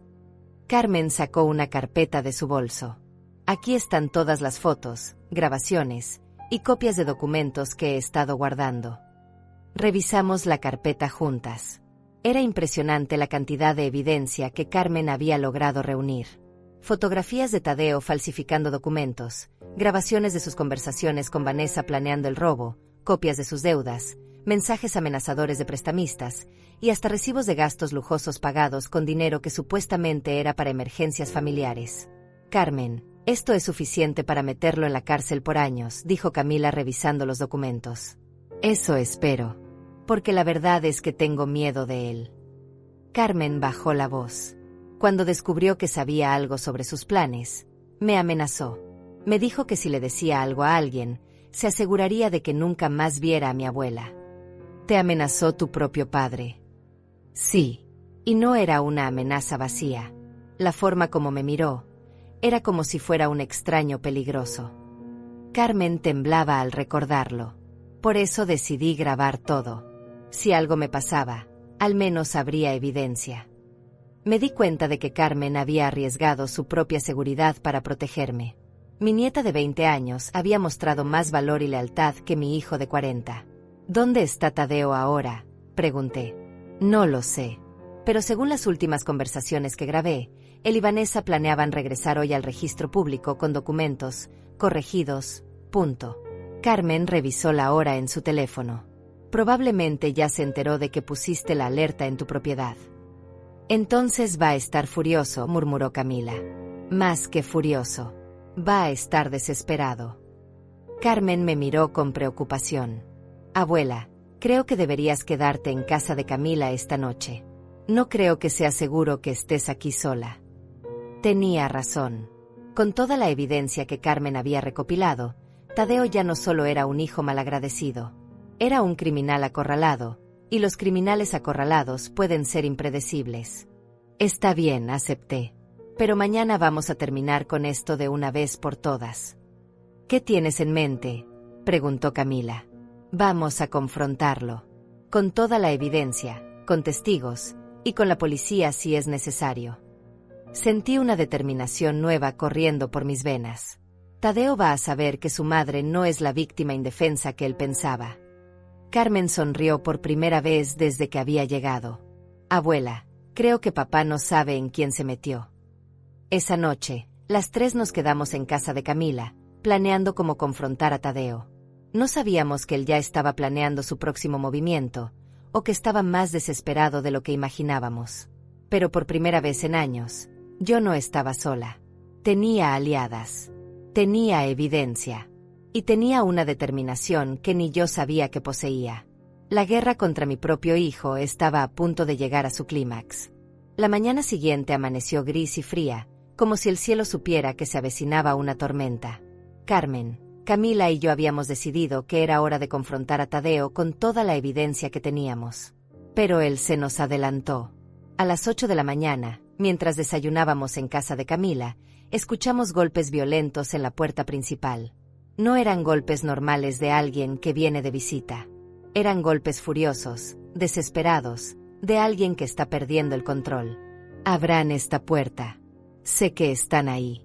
Carmen sacó una carpeta de su bolso. Aquí están todas las fotos, grabaciones y copias de documentos que he estado guardando. Revisamos la carpeta juntas. Era impresionante la cantidad de evidencia que Carmen había logrado reunir. Fotografías de Tadeo falsificando documentos, grabaciones de sus conversaciones con Vanessa planeando el robo, copias de sus deudas, mensajes amenazadores de prestamistas y hasta recibos de gastos lujosos pagados con dinero que supuestamente era para emergencias familiares. Carmen, esto es suficiente para meterlo en la cárcel por años, dijo Camila revisando los documentos. Eso espero, porque la verdad es que tengo miedo de él. Carmen bajó la voz. Cuando descubrió que sabía algo sobre sus planes, me amenazó. Me dijo que si le decía algo a alguien, se aseguraría de que nunca más viera a mi abuela. ¿Te amenazó tu propio padre? Sí, y no era una amenaza vacía. La forma como me miró, era como si fuera un extraño peligroso. Carmen temblaba al recordarlo. Por eso decidí grabar todo. Si algo me pasaba, al menos habría evidencia. Me di cuenta de que Carmen había arriesgado su propia seguridad para protegerme. Mi nieta de 20 años había mostrado más valor y lealtad que mi hijo de 40. ¿Dónde está Tadeo ahora?, pregunté. No lo sé. Pero según las últimas conversaciones que grabé, él y Vanessa planeaban regresar hoy al registro público con documentos corregidos. Carmen revisó la hora en su teléfono. Probablemente ya se enteró de que pusiste la alerta en tu propiedad. Entonces va a estar furioso, murmuró Camila. Más que furioso. Va a estar desesperado. Carmen me miró con preocupación. Abuela, creo que deberías quedarte en casa de Camila esta noche. No creo que sea seguro que estés aquí sola. Tenía razón. Con toda la evidencia que Carmen había recopilado, Tadeo ya no solo era un hijo malagradecido. Era un criminal acorralado, y los criminales acorralados pueden ser impredecibles. Está bien, acepté. Pero mañana vamos a terminar con esto de una vez por todas. ¿Qué tienes en mente?, preguntó Camila. Vamos a confrontarlo. Con toda la evidencia, con testigos, y con la policía si es necesario. Sentí una determinación nueva corriendo por mis venas. Tadeo va a saber que su madre no es la víctima indefensa que él pensaba. Carmen sonrió por primera vez desde que había llegado. Abuela, creo que papá no sabe en quién se metió. Esa noche, las tres nos quedamos en casa de Camila, planeando cómo confrontar a Tadeo. No sabíamos que él ya estaba planeando su próximo movimiento, o que estaba más desesperado de lo que imaginábamos. Pero por primera vez en años, yo no estaba sola. Tenía aliadas. Tenía evidencia. Y tenía una determinación que ni yo sabía que poseía. La guerra contra mi propio hijo estaba a punto de llegar a su clímax. La mañana siguiente amaneció gris y fría, como si el cielo supiera que se avecinaba una tormenta. Carmen, Camila y yo habíamos decidido que era hora de confrontar a Tadeo con toda la evidencia que teníamos. Pero él se nos adelantó. A las 8 de la mañana, mientras desayunábamos en casa de Camila, escuchamos golpes violentos en la puerta principal. No eran golpes normales de alguien que viene de visita. Eran golpes furiosos, desesperados, de alguien que está perdiendo el control. Abran esta puerta. Sé que están ahí.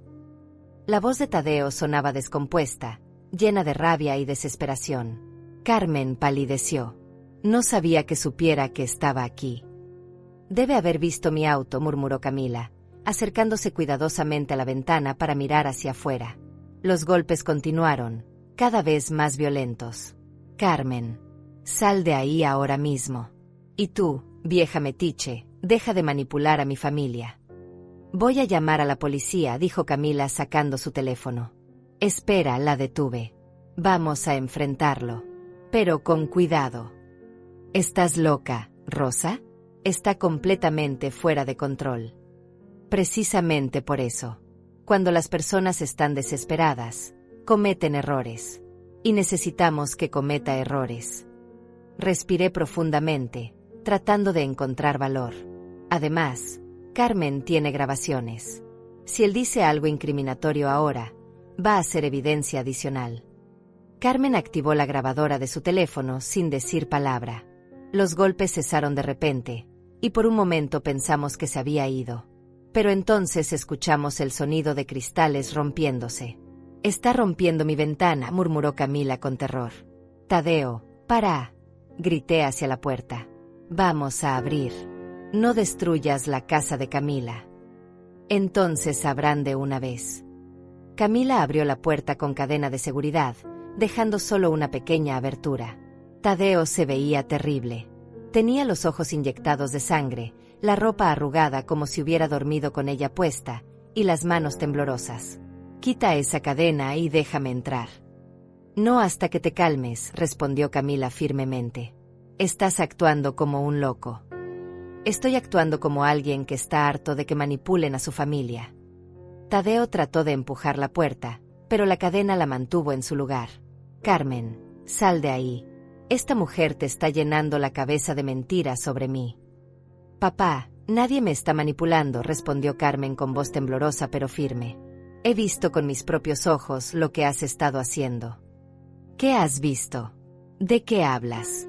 La voz de Tadeo sonaba descompuesta, llena de rabia y desesperación. Carmen palideció. No sabía que supiera que estaba aquí. Debe haber visto mi auto, murmuró Camila, acercándose cuidadosamente a la ventana para mirar hacia afuera. Los golpes continuaron, cada vez más violentos. Carmen, sal de ahí ahora mismo. Y tú, vieja metiche, deja de manipular a mi familia. Voy a llamar a la policía, dijo Camila sacando su teléfono. Espera, la detuve. Vamos a enfrentarlo. Pero con cuidado. ¿Estás loca, Rosa? Está completamente fuera de control. Precisamente por eso. Cuando las personas están desesperadas, cometen errores. Y necesitamos que cometa errores. Respiré profundamente, tratando de encontrar valor. Además, Carmen tiene grabaciones. Si él dice algo incriminatorio ahora, va a ser evidencia adicional. Carmen activó la grabadora de su teléfono sin decir palabra. Los golpes cesaron de repente, y por un momento pensamos que se había ido. Pero entonces escuchamos el sonido de cristales rompiéndose. Está rompiendo mi ventana, murmuró Camila con terror. Tadeo, para, grité hacia la puerta. Vamos a abrir. No destruyas la casa de Camila. Entonces abran de una vez. Camila abrió la puerta con cadena de seguridad, dejando solo una pequeña abertura. Tadeo se veía terrible. Tenía los ojos inyectados de sangre, la ropa arrugada como si hubiera dormido con ella puesta, y las manos temblorosas. Quita esa cadena y déjame entrar. No hasta que te calmes, respondió Camila firmemente. Estás actuando como un loco. Estoy actuando como alguien que está harto de que manipulen a su familia. Tadeo trató de empujar la puerta, pero la cadena la mantuvo en su lugar. Carmen, sal de ahí. Esta mujer te está llenando la cabeza de mentiras sobre mí. Papá, nadie me está manipulando, respondió Carmen con voz temblorosa pero firme. He visto con mis propios ojos lo que has estado haciendo. ¿Qué has visto? ¿De qué hablas?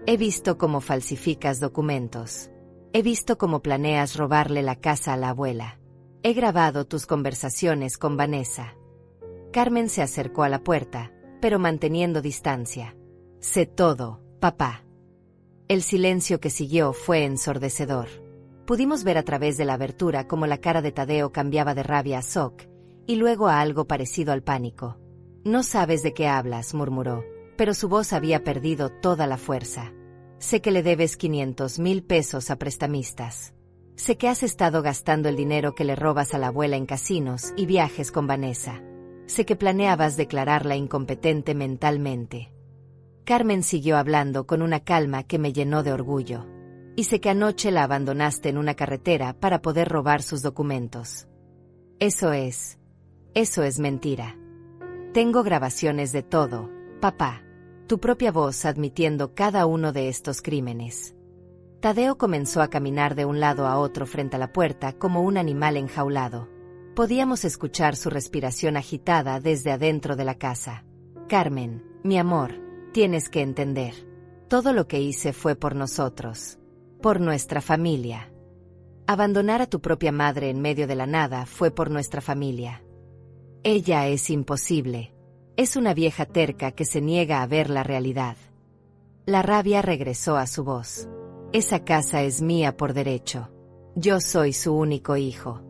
He visto cómo falsificas documentos. He visto cómo planeas robarle la casa a la abuela. He grabado tus conversaciones con Vanessa. Carmen se acercó a la puerta, pero manteniendo distancia. Sé todo, papá. El silencio que siguió fue ensordecedor. Pudimos ver a través de la abertura cómo la cara de Tadeo cambiaba de rabia a shock, y luego a algo parecido al pánico. No sabes de qué hablas, murmuró, pero su voz había perdido toda la fuerza. Sé que le debes 500,000 pesos a prestamistas. Sé que has estado gastando el dinero que le robas a la abuela en casinos y viajes con Vanessa. Sé que planeabas declararla incompetente mentalmente. Carmen siguió hablando con una calma que me llenó de orgullo. Y sé que anoche la abandonaste en una carretera para poder robar sus documentos. Eso es mentira. Tengo grabaciones de todo, papá. Tu propia voz admitiendo cada uno de estos crímenes. Tadeo comenzó a caminar de un lado a otro frente a la puerta como un animal enjaulado. Podíamos escuchar su respiración agitada desde adentro de la casa. Carmen, mi amor, tienes que entender. Todo lo que hice fue por nosotros. Por nuestra familia. Abandonar a tu propia madre en medio de la nada fue por nuestra familia. Ella es imposible. Es una vieja terca que se niega a ver la realidad. La rabia regresó a su voz. Esa casa es mía por derecho. Yo soy su único hijo.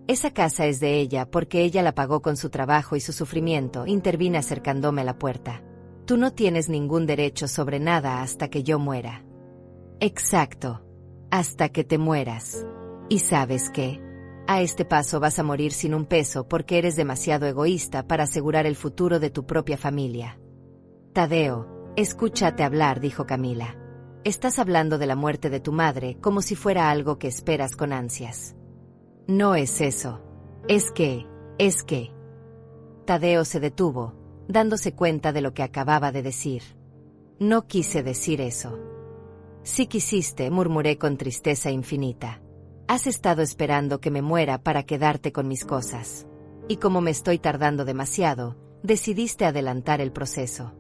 Esa casa es de ella porque ella la pagó con su trabajo y su sufrimiento, intervine acercándome a la puerta. Tú no tienes ningún derecho sobre nada hasta que yo muera. Exacto. Hasta que te mueras. ¿Y sabes qué? A este paso vas a morir sin un peso porque eres demasiado egoísta para asegurar el futuro de tu propia familia. Tadeo, escúchate hablar, dijo Camila. Estás hablando de la muerte de tu madre como si fuera algo que esperas con ansias. No es eso. Es que. Tadeo se detuvo, dándose cuenta de lo que acababa de decir. No quise decir eso. Sí quisiste, murmuré con tristeza infinita. Has estado esperando que me muera para quedarte con mis cosas. Y como me estoy tardando demasiado, decidiste adelantar el proceso.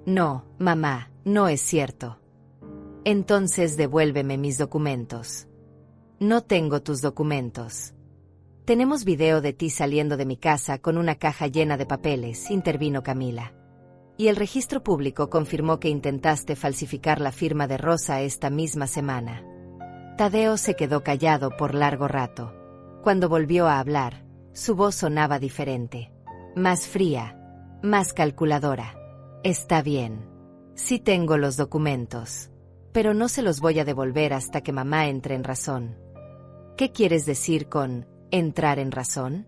No, mamá, no es cierto. Entonces devuélveme mis documentos. No tengo tus documentos. Tenemos video de ti saliendo de mi casa con una caja llena de papeles, intervino Camila. Y el registro público confirmó que intentaste falsificar la firma de Rosa esta misma semana. Tadeo se quedó callado por largo rato. Cuando volvió a hablar, su voz sonaba diferente. Más fría, más calculadora. Está bien. Sí tengo los documentos. Pero no se los voy a devolver hasta que mamá entre en razón. ¿Qué quieres decir con entrar en razón?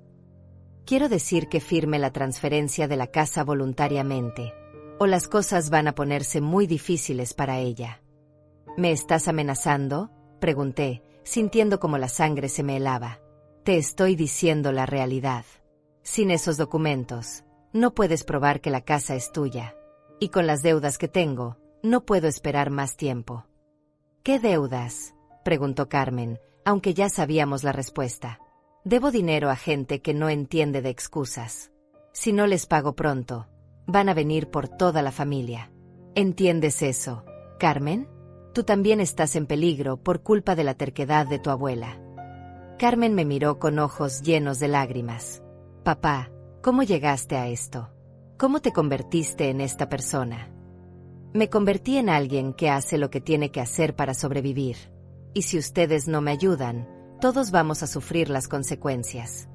Quiero decir que firme la transferencia de la casa voluntariamente, o las cosas van a ponerse muy difíciles para ella. ¿Me estás amenazando?, pregunté, sintiendo como la sangre se me helaba. Te estoy diciendo la realidad. Sin esos documentos, no puedes probar que la casa es tuya. Y con las deudas que tengo, no puedo esperar más tiempo. ¿Qué deudas?, preguntó Carmen, aunque ya sabíamos la respuesta. Debo dinero a gente que no entiende de excusas. Si no les pago pronto, van a venir por toda la familia. ¿Entiendes eso, Carmen? Tú también estás en peligro por culpa de la terquedad de tu abuela. Carmen me miró con ojos llenos de lágrimas. Papá, ¿cómo llegaste a esto? ¿Cómo te convertiste en esta persona? Me convertí en alguien que hace lo que tiene que hacer para sobrevivir. Y si ustedes no me ayudan, todos vamos a sufrir las consecuencias.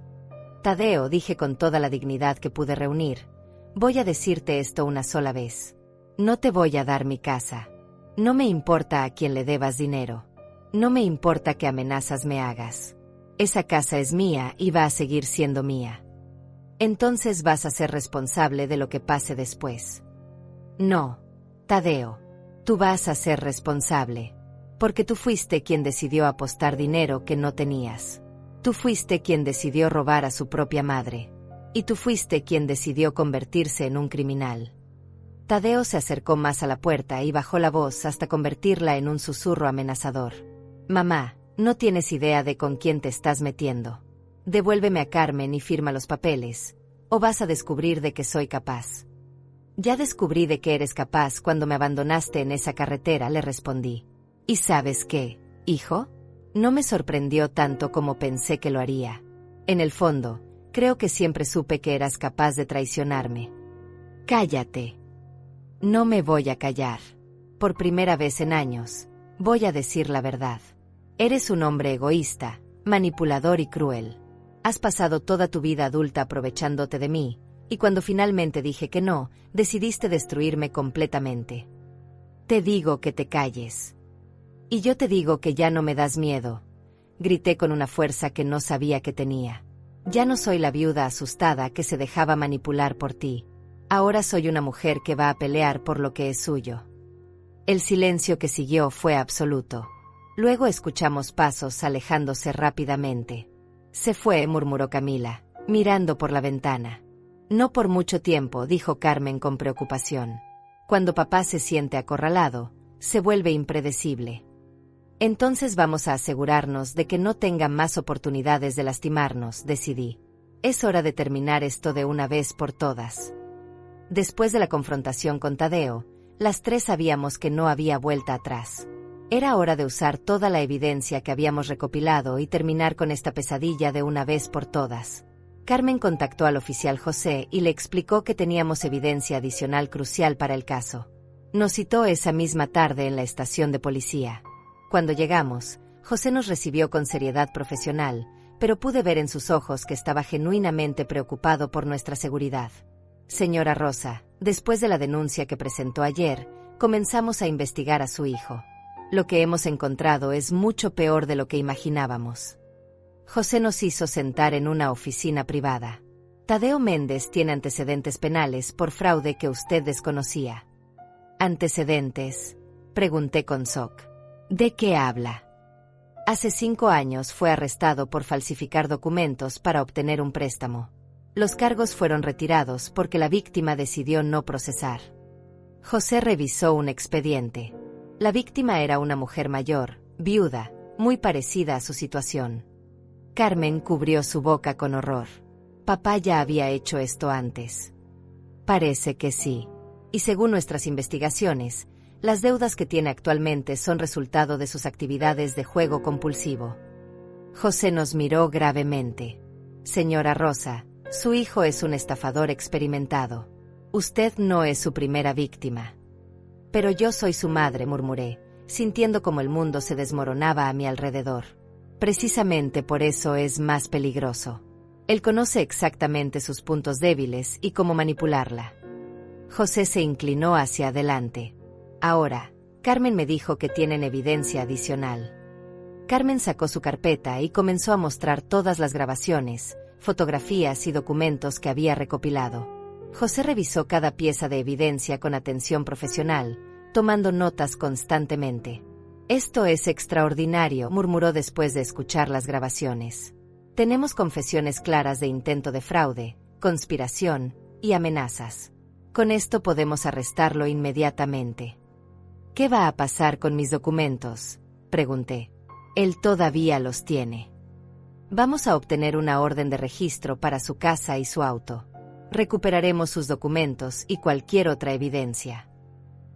Tadeo, dije con toda la dignidad que pude reunir, voy a decirte esto una sola vez. No te voy a dar mi casa. No me importa a quién le debas dinero. No me importa qué amenazas me hagas. Esa casa es mía y va a seguir siendo mía. Entonces vas a ser responsable de lo que pase después. No, Tadeo, tú vas a ser responsable. Porque tú fuiste quien decidió apostar dinero que no tenías. Tú fuiste quien decidió robar a su propia madre. Y tú fuiste quien decidió convertirse en un criminal. Tadeo se acercó más a la puerta y bajó la voz hasta convertirla en un susurro amenazador. Mamá, no tienes idea de con quién te estás metiendo. Devuélveme a Carmen y firma los papeles, o vas a descubrir de que soy capaz. Ya descubrí de que eres capaz cuando me abandonaste en esa carretera, le respondí. ¿Y sabes qué, hijo? No me sorprendió tanto como pensé que lo haría. En el fondo, creo que siempre supe que eras capaz de traicionarme. Cállate. No me voy a callar. Por primera vez en años, voy a decir la verdad. Eres un hombre egoísta, manipulador y cruel. Has pasado toda tu vida adulta aprovechándote de mí, y cuando finalmente dije que no, decidiste destruirme completamente. Te digo que te calles. Y yo te digo que ya no me das miedo. Grité con una fuerza que no sabía que tenía. Ya no soy la viuda asustada que se dejaba manipular por ti. Ahora soy una mujer que va a pelear por lo que es suyo. El silencio que siguió fue absoluto. Luego escuchamos pasos alejándose rápidamente. Se fue, murmuró Camila, mirando por la ventana. No por mucho tiempo, dijo Carmen con preocupación. Cuando papá se siente acorralado, se vuelve impredecible. Entonces vamos a asegurarnos de que no tenga más oportunidades de lastimarnos, decidí. Es hora de terminar esto de una vez por todas. Después de la confrontación con Tadeo, las tres sabíamos que no había vuelta atrás. Era hora de usar toda la evidencia que habíamos recopilado y terminar con esta pesadilla de una vez por todas. Carmen contactó al oficial José y le explicó que teníamos evidencia adicional crucial para el caso. Nos citó esa misma tarde en la estación de policía. Cuando llegamos, José nos recibió con seriedad profesional, pero pude ver en sus ojos que estaba genuinamente preocupado por nuestra seguridad. Señora Rosa, después de la denuncia que presentó ayer, comenzamos a investigar a su hijo. Lo que hemos encontrado es mucho peor de lo que imaginábamos. José nos hizo sentar en una oficina privada. Tadeo Méndez tiene antecedentes penales por fraude que usted desconocía. ¿Antecedentes?, pregunté con shock. ¿De qué habla? Hace 5 años fue arrestado por falsificar documentos para obtener un préstamo. Los cargos fueron retirados porque la víctima decidió no procesar. José revisó un expediente. La víctima era una mujer mayor, viuda, muy parecida a su situación. Carmen cubrió su boca con horror. Papá ya había hecho esto antes. Parece que sí. Y según nuestras investigaciones, las deudas que tiene actualmente son resultado de sus actividades de juego compulsivo. José nos miró gravemente. Señora Rosa, su hijo es un estafador experimentado. Usted no es su primera víctima. Pero yo soy su madre, murmuré, sintiendo como el mundo se desmoronaba a mi alrededor. Precisamente por eso es más peligroso. Él conoce exactamente sus puntos débiles y cómo manipularla. José se inclinó hacia adelante. Ahora, Carmen me dijo que tienen evidencia adicional. Carmen sacó su carpeta y comenzó a mostrar todas las grabaciones, fotografías y documentos que había recopilado. José revisó cada pieza de evidencia con atención profesional, tomando notas constantemente. Esto es extraordinario, murmuró después de escuchar las grabaciones. Tenemos confesiones claras de intento de fraude, conspiración y amenazas. Con esto podemos arrestarlo inmediatamente. ¿Qué va a pasar con mis documentos?, pregunté. Él todavía los tiene. Vamos a obtener una orden de registro para su casa y su auto. Recuperaremos sus documentos y cualquier otra evidencia.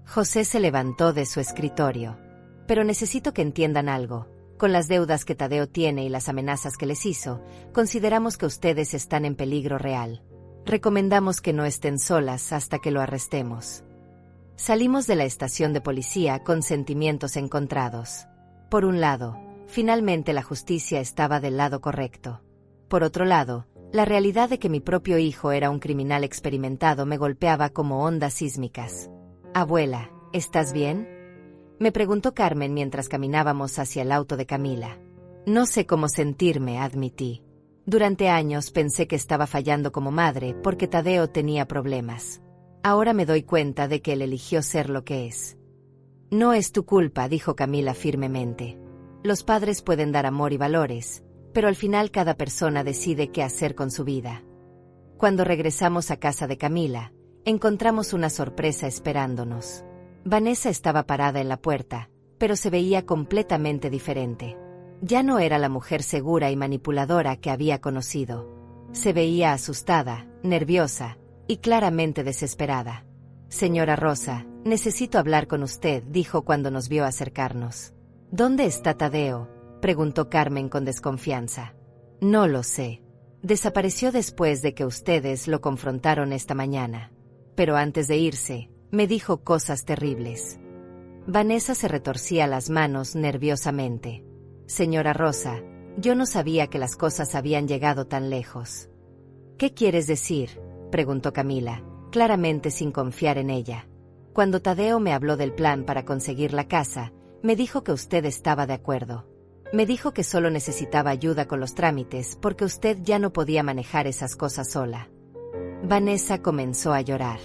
José se levantó de su escritorio. Pero necesito que entiendan algo. Con las deudas que Tadeo tiene y las amenazas que les hizo, consideramos que ustedes están en peligro real. Recomendamos que no estén solas hasta que lo arrestemos. Salimos de la estación de policía con sentimientos encontrados. Por un lado, finalmente la justicia estaba del lado correcto. Por otro lado, la realidad de que mi propio hijo era un criminal experimentado me golpeaba como ondas sísmicas. Abuela, ¿estás bien?, me preguntó Carmen mientras caminábamos hacia el auto de Camila. No sé cómo sentirme, admití. Durante años pensé que estaba fallando como madre porque Tadeo tenía problemas. Ahora me doy cuenta de que él eligió ser lo que es. No es tu culpa, dijo Camila firmemente. Los padres pueden dar amor y valores, pero al final cada persona decide qué hacer con su vida. Cuando regresamos a casa de Camila, encontramos una sorpresa esperándonos. Vanessa estaba parada en la puerta, pero se veía completamente diferente. Ya no era la mujer segura y manipuladora que había conocido. Se veía asustada, nerviosa y claramente desesperada. Señora Rosa, necesito hablar con usted, dijo cuando nos vio acercarnos. ¿Dónde está Tadeo?, preguntó Carmen con desconfianza. No lo sé. Desapareció después de que ustedes lo confrontaron esta mañana. Pero antes de irse, me dijo cosas terribles. Vanessa se retorcía las manos nerviosamente. Señora Rosa, yo no sabía que las cosas habían llegado tan lejos. ¿Qué quieres decir?, preguntó Camila, claramente sin confiar en ella. Cuando Tadeo me habló del plan para conseguir la casa, me dijo que usted estaba de acuerdo. Me dijo que solo necesitaba ayuda con los trámites porque usted ya no podía manejar esas cosas sola. Vanessa comenzó a llorar.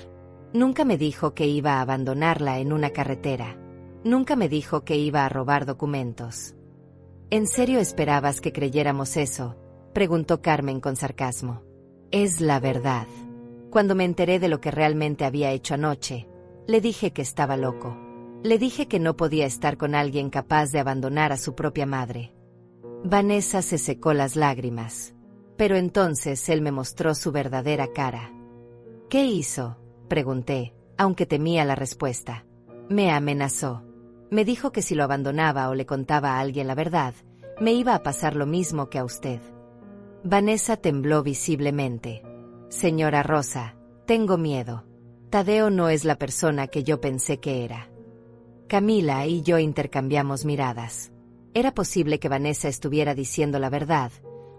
Nunca me dijo que iba a abandonarla en una carretera. Nunca me dijo que iba a robar documentos. ¿En serio esperabas que creyéramos eso?, preguntó Carmen con sarcasmo. Es la verdad. Cuando me enteré de lo que realmente había hecho anoche, le dije que estaba loco. Le dije que no podía estar con alguien capaz de abandonar a su propia madre. Vanessa se secó las lágrimas. Pero entonces él me mostró su verdadera cara. ¿Qué hizo?, pregunté, aunque temía la respuesta. Me amenazó. Me dijo que si lo abandonaba o le contaba a alguien la verdad, me iba a pasar lo mismo que a usted. Vanessa tembló visiblemente. Señora Rosa, tengo miedo. Tadeo no es la persona que yo pensé que era. Camila y yo intercambiamos miradas. ¿Era posible que Vanessa estuviera diciendo la verdad?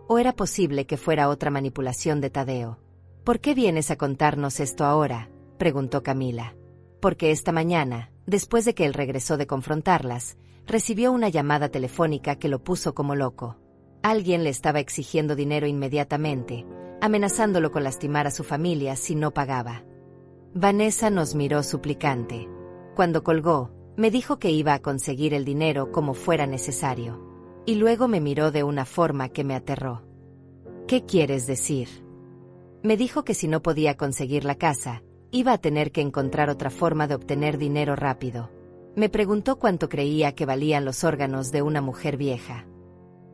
¿O era posible que fuera otra manipulación de Tadeo? ¿Por qué vienes a contarnos esto ahora?, preguntó Camila. Porque esta mañana, después de que él regresó de confrontarlas, recibió una llamada telefónica que lo puso como loco. Alguien le estaba exigiendo dinero inmediatamente, amenazándolo con lastimar a su familia si no pagaba. Vanessa nos miró suplicante. Cuando colgó, me dijo que iba a conseguir el dinero como fuera necesario. Y luego me miró de una forma que me aterró. ¿Qué quieres decir? Me dijo que si no podía conseguir la casa, iba a tener que encontrar otra forma de obtener dinero rápido. Me preguntó cuánto creía que valían los órganos de una mujer vieja.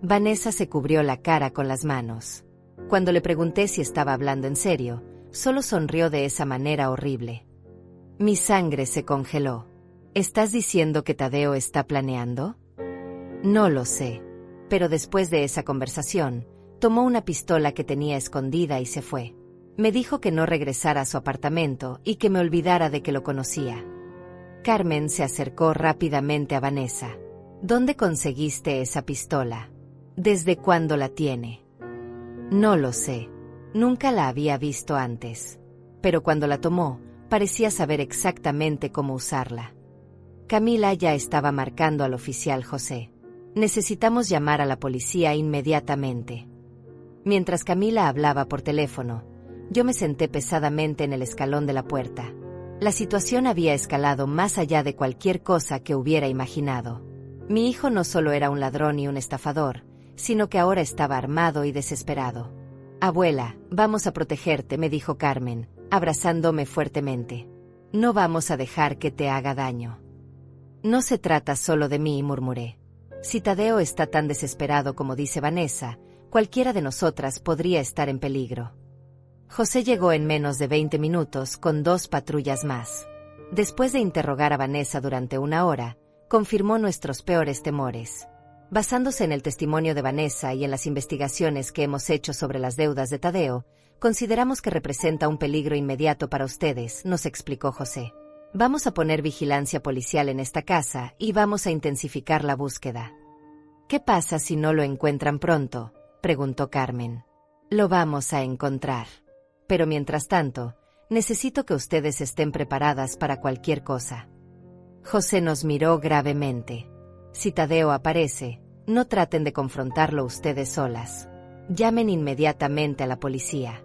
Vanessa se cubrió la cara con las manos. Cuando le pregunté si estaba hablando en serio, solo sonrió de esa manera horrible. Mi sangre se congeló. ¿Estás diciendo que Tadeo está planeando? No lo sé. Pero después de esa conversación, tomó una pistola que tenía escondida y se fue. Me dijo que no regresara a su apartamento y que me olvidara de que lo conocía. Carmen se acercó rápidamente a Vanessa. ¿Dónde conseguiste esa pistola? ¿Desde cuándo la tiene? No lo sé. Nunca la había visto antes. Pero cuando la tomó, parecía saber exactamente cómo usarla. Camila ya estaba marcando al oficial José. Necesitamos llamar a la policía inmediatamente. Mientras Camila hablaba por teléfono, yo me senté pesadamente en el escalón de la puerta. La situación había escalado más allá de cualquier cosa que hubiera imaginado. Mi hijo no solo era un ladrón y un estafador, sino que ahora estaba armado y desesperado. Abuela, vamos a protegerte, me dijo Carmen, abrazándome fuertemente. No vamos a dejar que te haga daño. No se trata solo de mí, murmuré. Si Tadeo está tan desesperado como dice Vanessa, cualquiera de nosotras podría estar en peligro. José llegó en menos de 20 minutos con 2 patrullas más. Después de interrogar a Vanessa durante 1 hora, confirmó nuestros peores temores. Basándose en el testimonio de Vanessa y en las investigaciones que hemos hecho sobre las deudas de Tadeo, consideramos que representa un peligro inmediato para ustedes, nos explicó José. Vamos a poner vigilancia policial en esta casa y vamos a intensificar la búsqueda. ¿Qué pasa si no lo encuentran pronto?, preguntó Carmen. Lo vamos a encontrar. Pero mientras tanto, necesito que ustedes estén preparadas para cualquier cosa. José nos miró gravemente. Si Tadeo aparece, no traten de confrontarlo ustedes solas. Llamen inmediatamente a la policía.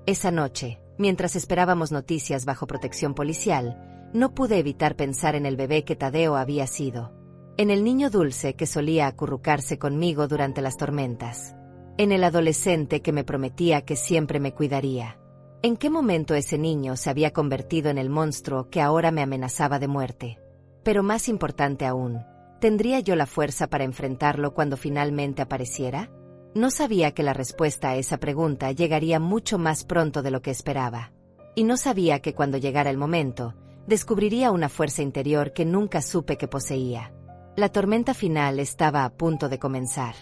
Esa noche, mientras esperábamos noticias bajo protección policial, no pude evitar pensar en el bebé que Tadeo había sido. En el niño dulce que solía acurrucarse conmigo durante las tormentas. En el adolescente que me prometía que siempre me cuidaría. ¿En qué momento ese niño se había convertido en el monstruo que ahora me amenazaba de muerte? Pero más importante aún, ¿tendría yo la fuerza para enfrentarlo cuando finalmente apareciera? No sabía que la respuesta a esa pregunta llegaría mucho más pronto de lo que esperaba. Y no sabía que cuando llegara el momento, descubriría una fuerza interior que nunca supe que poseía. La tormenta final estaba a punto de comenzar.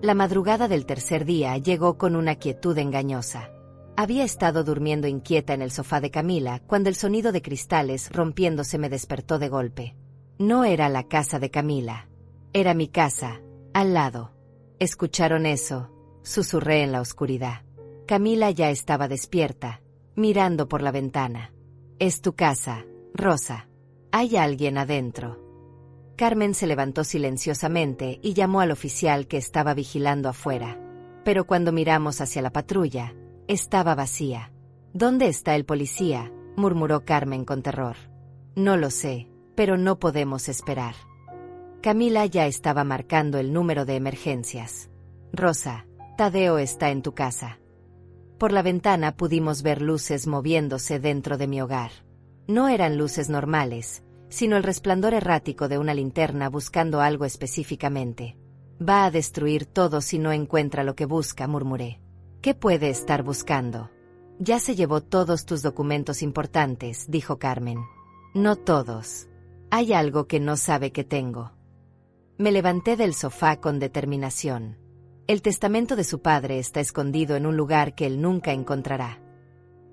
La madrugada del tercer día llegó con una quietud engañosa. Había estado durmiendo inquieta en el sofá de Camila cuando el sonido de cristales rompiéndose me despertó de golpe. No era la casa de Camila. Era mi casa, al lado. ¿Escucharon eso?, susurré en la oscuridad. Camila ya estaba despierta, mirando por la ventana. Es tu casa, Rosa. Hay alguien adentro. Carmen se levantó silenciosamente y llamó al oficial que estaba vigilando afuera. Pero cuando miramos hacia la patrulla, estaba vacía. ¿Dónde está el policía?, murmuró Carmen con terror. No lo sé, pero no podemos esperar. Camila ya estaba marcando el número de emergencias. Rosa, Tadeo está en tu casa. Por la ventana pudimos ver luces moviéndose dentro de mi hogar. No eran luces normales, sino el resplandor errático de una linterna buscando algo específicamente. Va a destruir todo si no encuentra lo que busca, murmuré. ¿Qué puede estar buscando? Ya se llevó todos tus documentos importantes, dijo Carmen. No todos. Hay algo que no sabe que tengo. Me levanté del sofá con determinación. El testamento de su padre está escondido en un lugar que él nunca encontrará.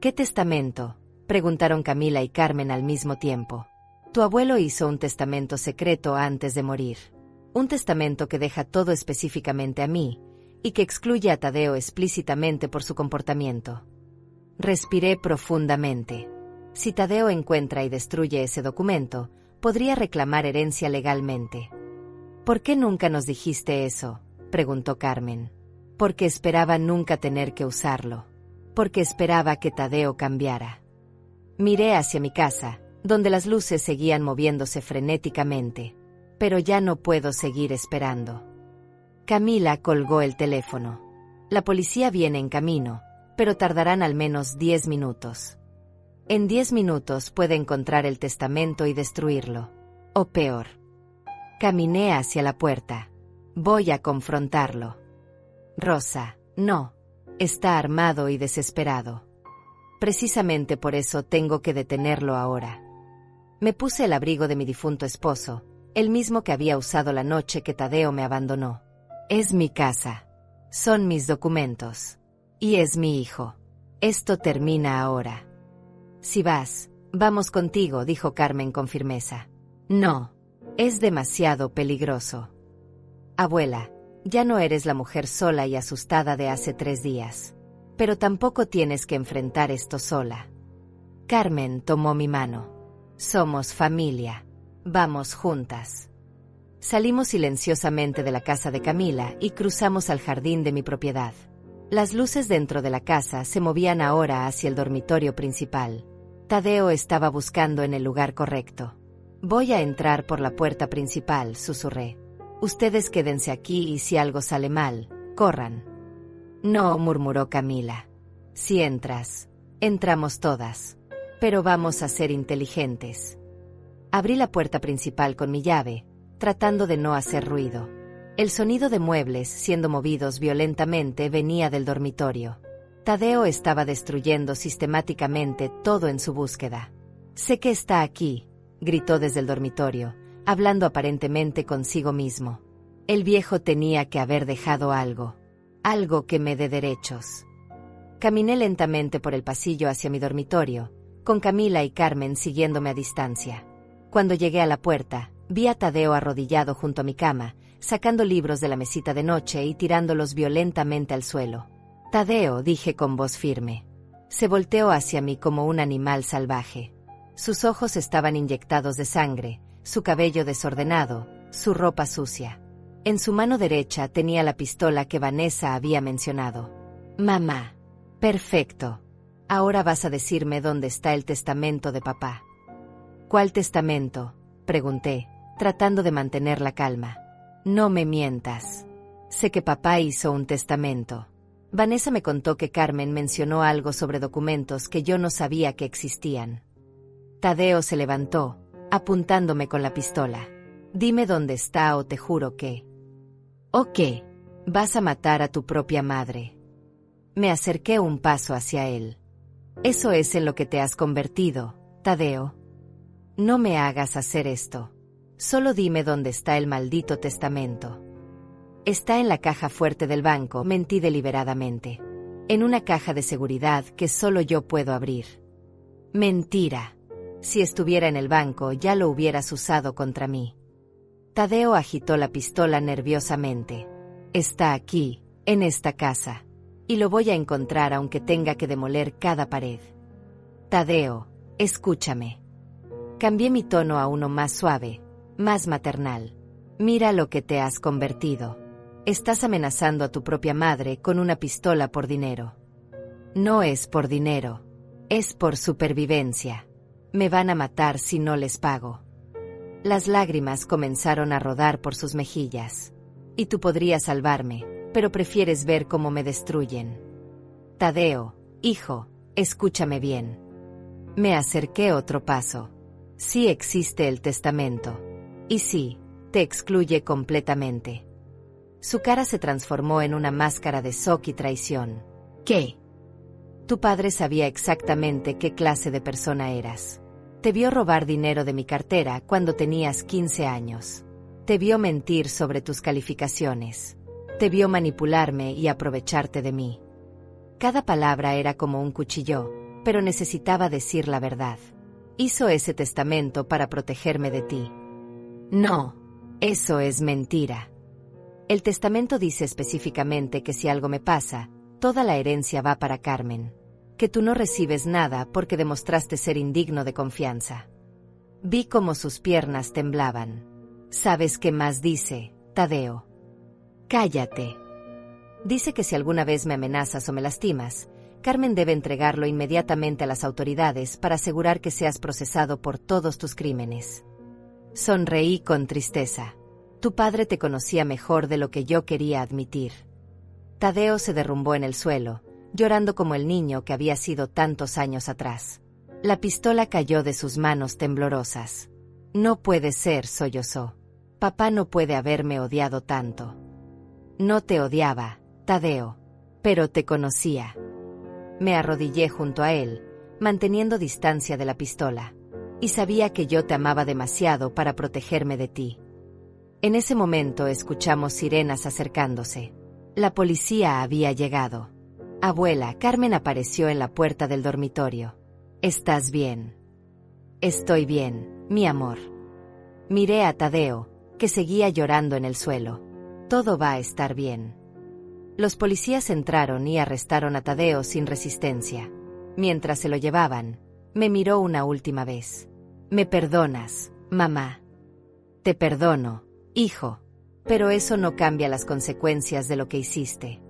¿Qué testamento?, preguntaron Camila y Carmen al mismo tiempo. Tu abuelo hizo un testamento secreto antes de morir. Un testamento que deja todo específicamente a mí, y que excluye a Tadeo explícitamente por su comportamiento. Respiré profundamente. Si Tadeo encuentra y destruye ese documento, podría reclamar herencia legalmente. ¿Por qué nunca nos dijiste eso?, preguntó Carmen. Porque esperaba nunca tener que usarlo. Porque esperaba que Tadeo cambiara. Miré hacia mi casa, donde las luces seguían moviéndose frenéticamente. Pero ya no puedo seguir esperando. Camila colgó el teléfono. La policía viene en camino, pero tardarán al menos 10 minutos. En 10 minutos puede encontrar el testamento y destruirlo. O peor. Caminé hacia la puerta. Voy a confrontarlo. Rosa, no. Está armado y desesperado. Precisamente por eso tengo que detenerlo ahora. Me puse el abrigo de mi difunto esposo, el mismo que había usado la noche que Tadeo me abandonó. Es mi casa. Son mis documentos. Y es mi hijo. Esto termina ahora. Si vas, vamos contigo, dijo Carmen con firmeza. No. Es demasiado peligroso. Abuela, ya no eres la mujer sola y asustada de hace 3 días. Pero tampoco tienes que enfrentar esto sola. Carmen tomó mi mano. Somos familia. Vamos juntas. Salimos silenciosamente de la casa de Camila y cruzamos al jardín de mi propiedad. Las luces dentro de la casa se movían ahora hacia el dormitorio principal. Tadeo estaba buscando en el lugar correcto. Voy a entrar por la puerta principal, susurré. Ustedes quédense aquí y si algo sale mal, corran. No, murmuró Camila. Si entras, entramos todas. Pero vamos a ser inteligentes. Abrí la puerta principal con mi llave, tratando de no hacer ruido. El sonido de muebles siendo movidos violentamente venía del dormitorio. Tadeo estaba destruyendo sistemáticamente todo en su búsqueda. Sé que está aquí, gritó desde el dormitorio, hablando aparentemente consigo mismo. El viejo tenía que haber dejado algo que me dé derechos. Caminé lentamente por el pasillo hacia mi dormitorio, con Camila y Carmen siguiéndome a distancia. Cuando llegué a la puerta, vi a Tadeo arrodillado junto a mi cama, sacando libros de la mesita de noche y tirándolos violentamente al suelo. Tadeo, dije con voz firme. Se volteó hacia mí como un animal salvaje. Sus ojos estaban inyectados de sangre, su cabello desordenado, su ropa sucia. En su mano derecha tenía la pistola que Vanessa había mencionado. Mamá. Perfecto. Ahora vas a decirme dónde está el testamento de papá. ¿Cuál testamento?, pregunté, tratando de mantener la calma. No me mientas. Sé que papá hizo un testamento. Vanessa me contó que Carmen mencionó algo sobre documentos que yo no sabía que existían. Tadeo se levantó, apuntándome con la pistola. Dime dónde está o te juro que... ¿O qué? Vas a matar a tu propia madre. Me acerqué un paso hacia él. Eso es en lo que te has convertido, Tadeo. No me hagas hacer esto. Solo dime dónde está el maldito testamento. Está en la caja fuerte del banco, mentí deliberadamente. En una caja de seguridad que solo yo puedo abrir. Mentira. Si estuviera en el banco ya lo hubieras usado contra mí. Tadeo agitó la pistola nerviosamente. Está aquí, en esta casa. Y lo voy a encontrar aunque tenga que demoler cada pared. Tadeo, escúchame. Cambié mi tono a uno más suave, más maternal. Mira lo que te has convertido. Estás amenazando a tu propia madre con una pistola por dinero. No es por dinero. Es por supervivencia. Me van a matar si no les pago. Las lágrimas comenzaron a rodar por sus mejillas. Y tú podrías salvarme, pero prefieres ver cómo me destruyen. Tadeo, hijo, escúchame bien. Me acerqué otro paso. Sí existe el testamento. Y sí, te excluye completamente. Su cara se transformó en una máscara de shock y traición. ¿Qué? Tu padre sabía exactamente qué clase de persona eras. Te vio robar dinero de mi cartera cuando tenías 15 años. Te vio mentir sobre tus calificaciones. Te vio manipularme y aprovecharte de mí. Cada palabra era como un cuchillo, pero necesitaba decir la verdad. Hizo ese testamento para protegerme de ti. No, eso es mentira. El testamento dice específicamente que si algo me pasa, toda la herencia va para Carmen. Que tú no recibes nada porque demostraste ser indigno de confianza. Vi cómo sus piernas temblaban. ¿Sabes qué más dice, Tadeo? Cállate. Dice que si alguna vez me amenazas o me lastimas, Carmen debe entregarlo inmediatamente a las autoridades para asegurar que seas procesado por todos tus crímenes. Sonreí con tristeza. Tu padre te conocía mejor de lo que yo quería admitir. Tadeo se derrumbó en el suelo, llorando como el niño que había sido tantos años atrás. La pistola cayó de sus manos temblorosas. No puede ser, sollozó. Papá no puede haberme odiado tanto. No te odiaba, Tadeo, pero te conocía. Me arrodillé junto a él, manteniendo distancia de la pistola, y sabía que yo te amaba demasiado para protegerme de ti. En ese momento escuchamos sirenas acercándose. La policía había llegado. Abuela, Carmen apareció en la puerta del dormitorio. ¿Estás bien? Estoy bien, mi amor. Miré a Tadeo, que seguía llorando en el suelo. Todo va a estar bien. Los policías entraron y arrestaron a Tadeo sin resistencia. Mientras se lo llevaban, me miró una última vez. ¿Me perdonas, mamá? Te perdono, hijo, pero eso no cambia las consecuencias de lo que hiciste.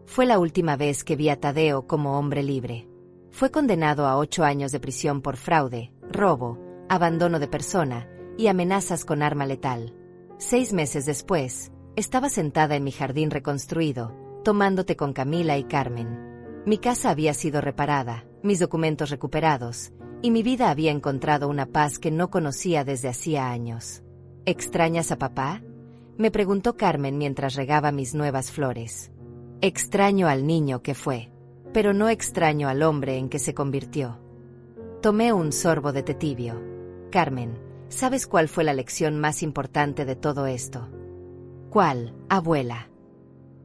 Fue la última vez que vi a Tadeo como hombre libre. Fue condenado a 8 años de prisión por fraude, robo, abandono de persona y amenazas con arma letal. 6 meses después, estaba sentada en mi jardín reconstruido, tomándote con Camila y Carmen. Mi casa había sido reparada, mis documentos recuperados, y mi vida había encontrado una paz que no conocía desde hacía años. ¿Extrañas a papá?, me preguntó Carmen mientras regaba mis nuevas flores. Extraño al niño que fue, pero no extraño al hombre en que se convirtió. Tomé un sorbo de té tibio. Carmen, ¿sabes cuál fue la lección más importante de todo esto? ¿Cuál, abuela?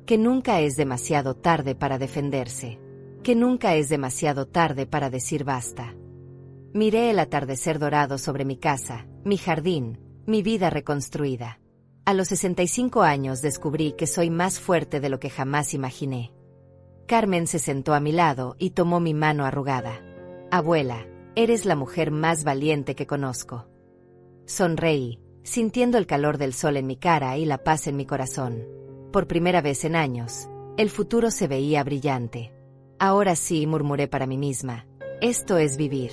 Que nunca es demasiado tarde para defenderse. Que nunca es demasiado tarde para decir basta. Miré el atardecer dorado sobre mi casa, mi jardín, mi vida reconstruida. A los 65 años descubrí que soy más fuerte de lo que jamás imaginé. Carmen se sentó a mi lado y tomó mi mano arrugada. Abuela, eres la mujer más valiente que conozco. Sonreí, sintiendo el calor del sol en mi cara y la paz en mi corazón. Por primera vez en años, el futuro se veía brillante. Ahora sí, murmuré para mí misma, esto es vivir.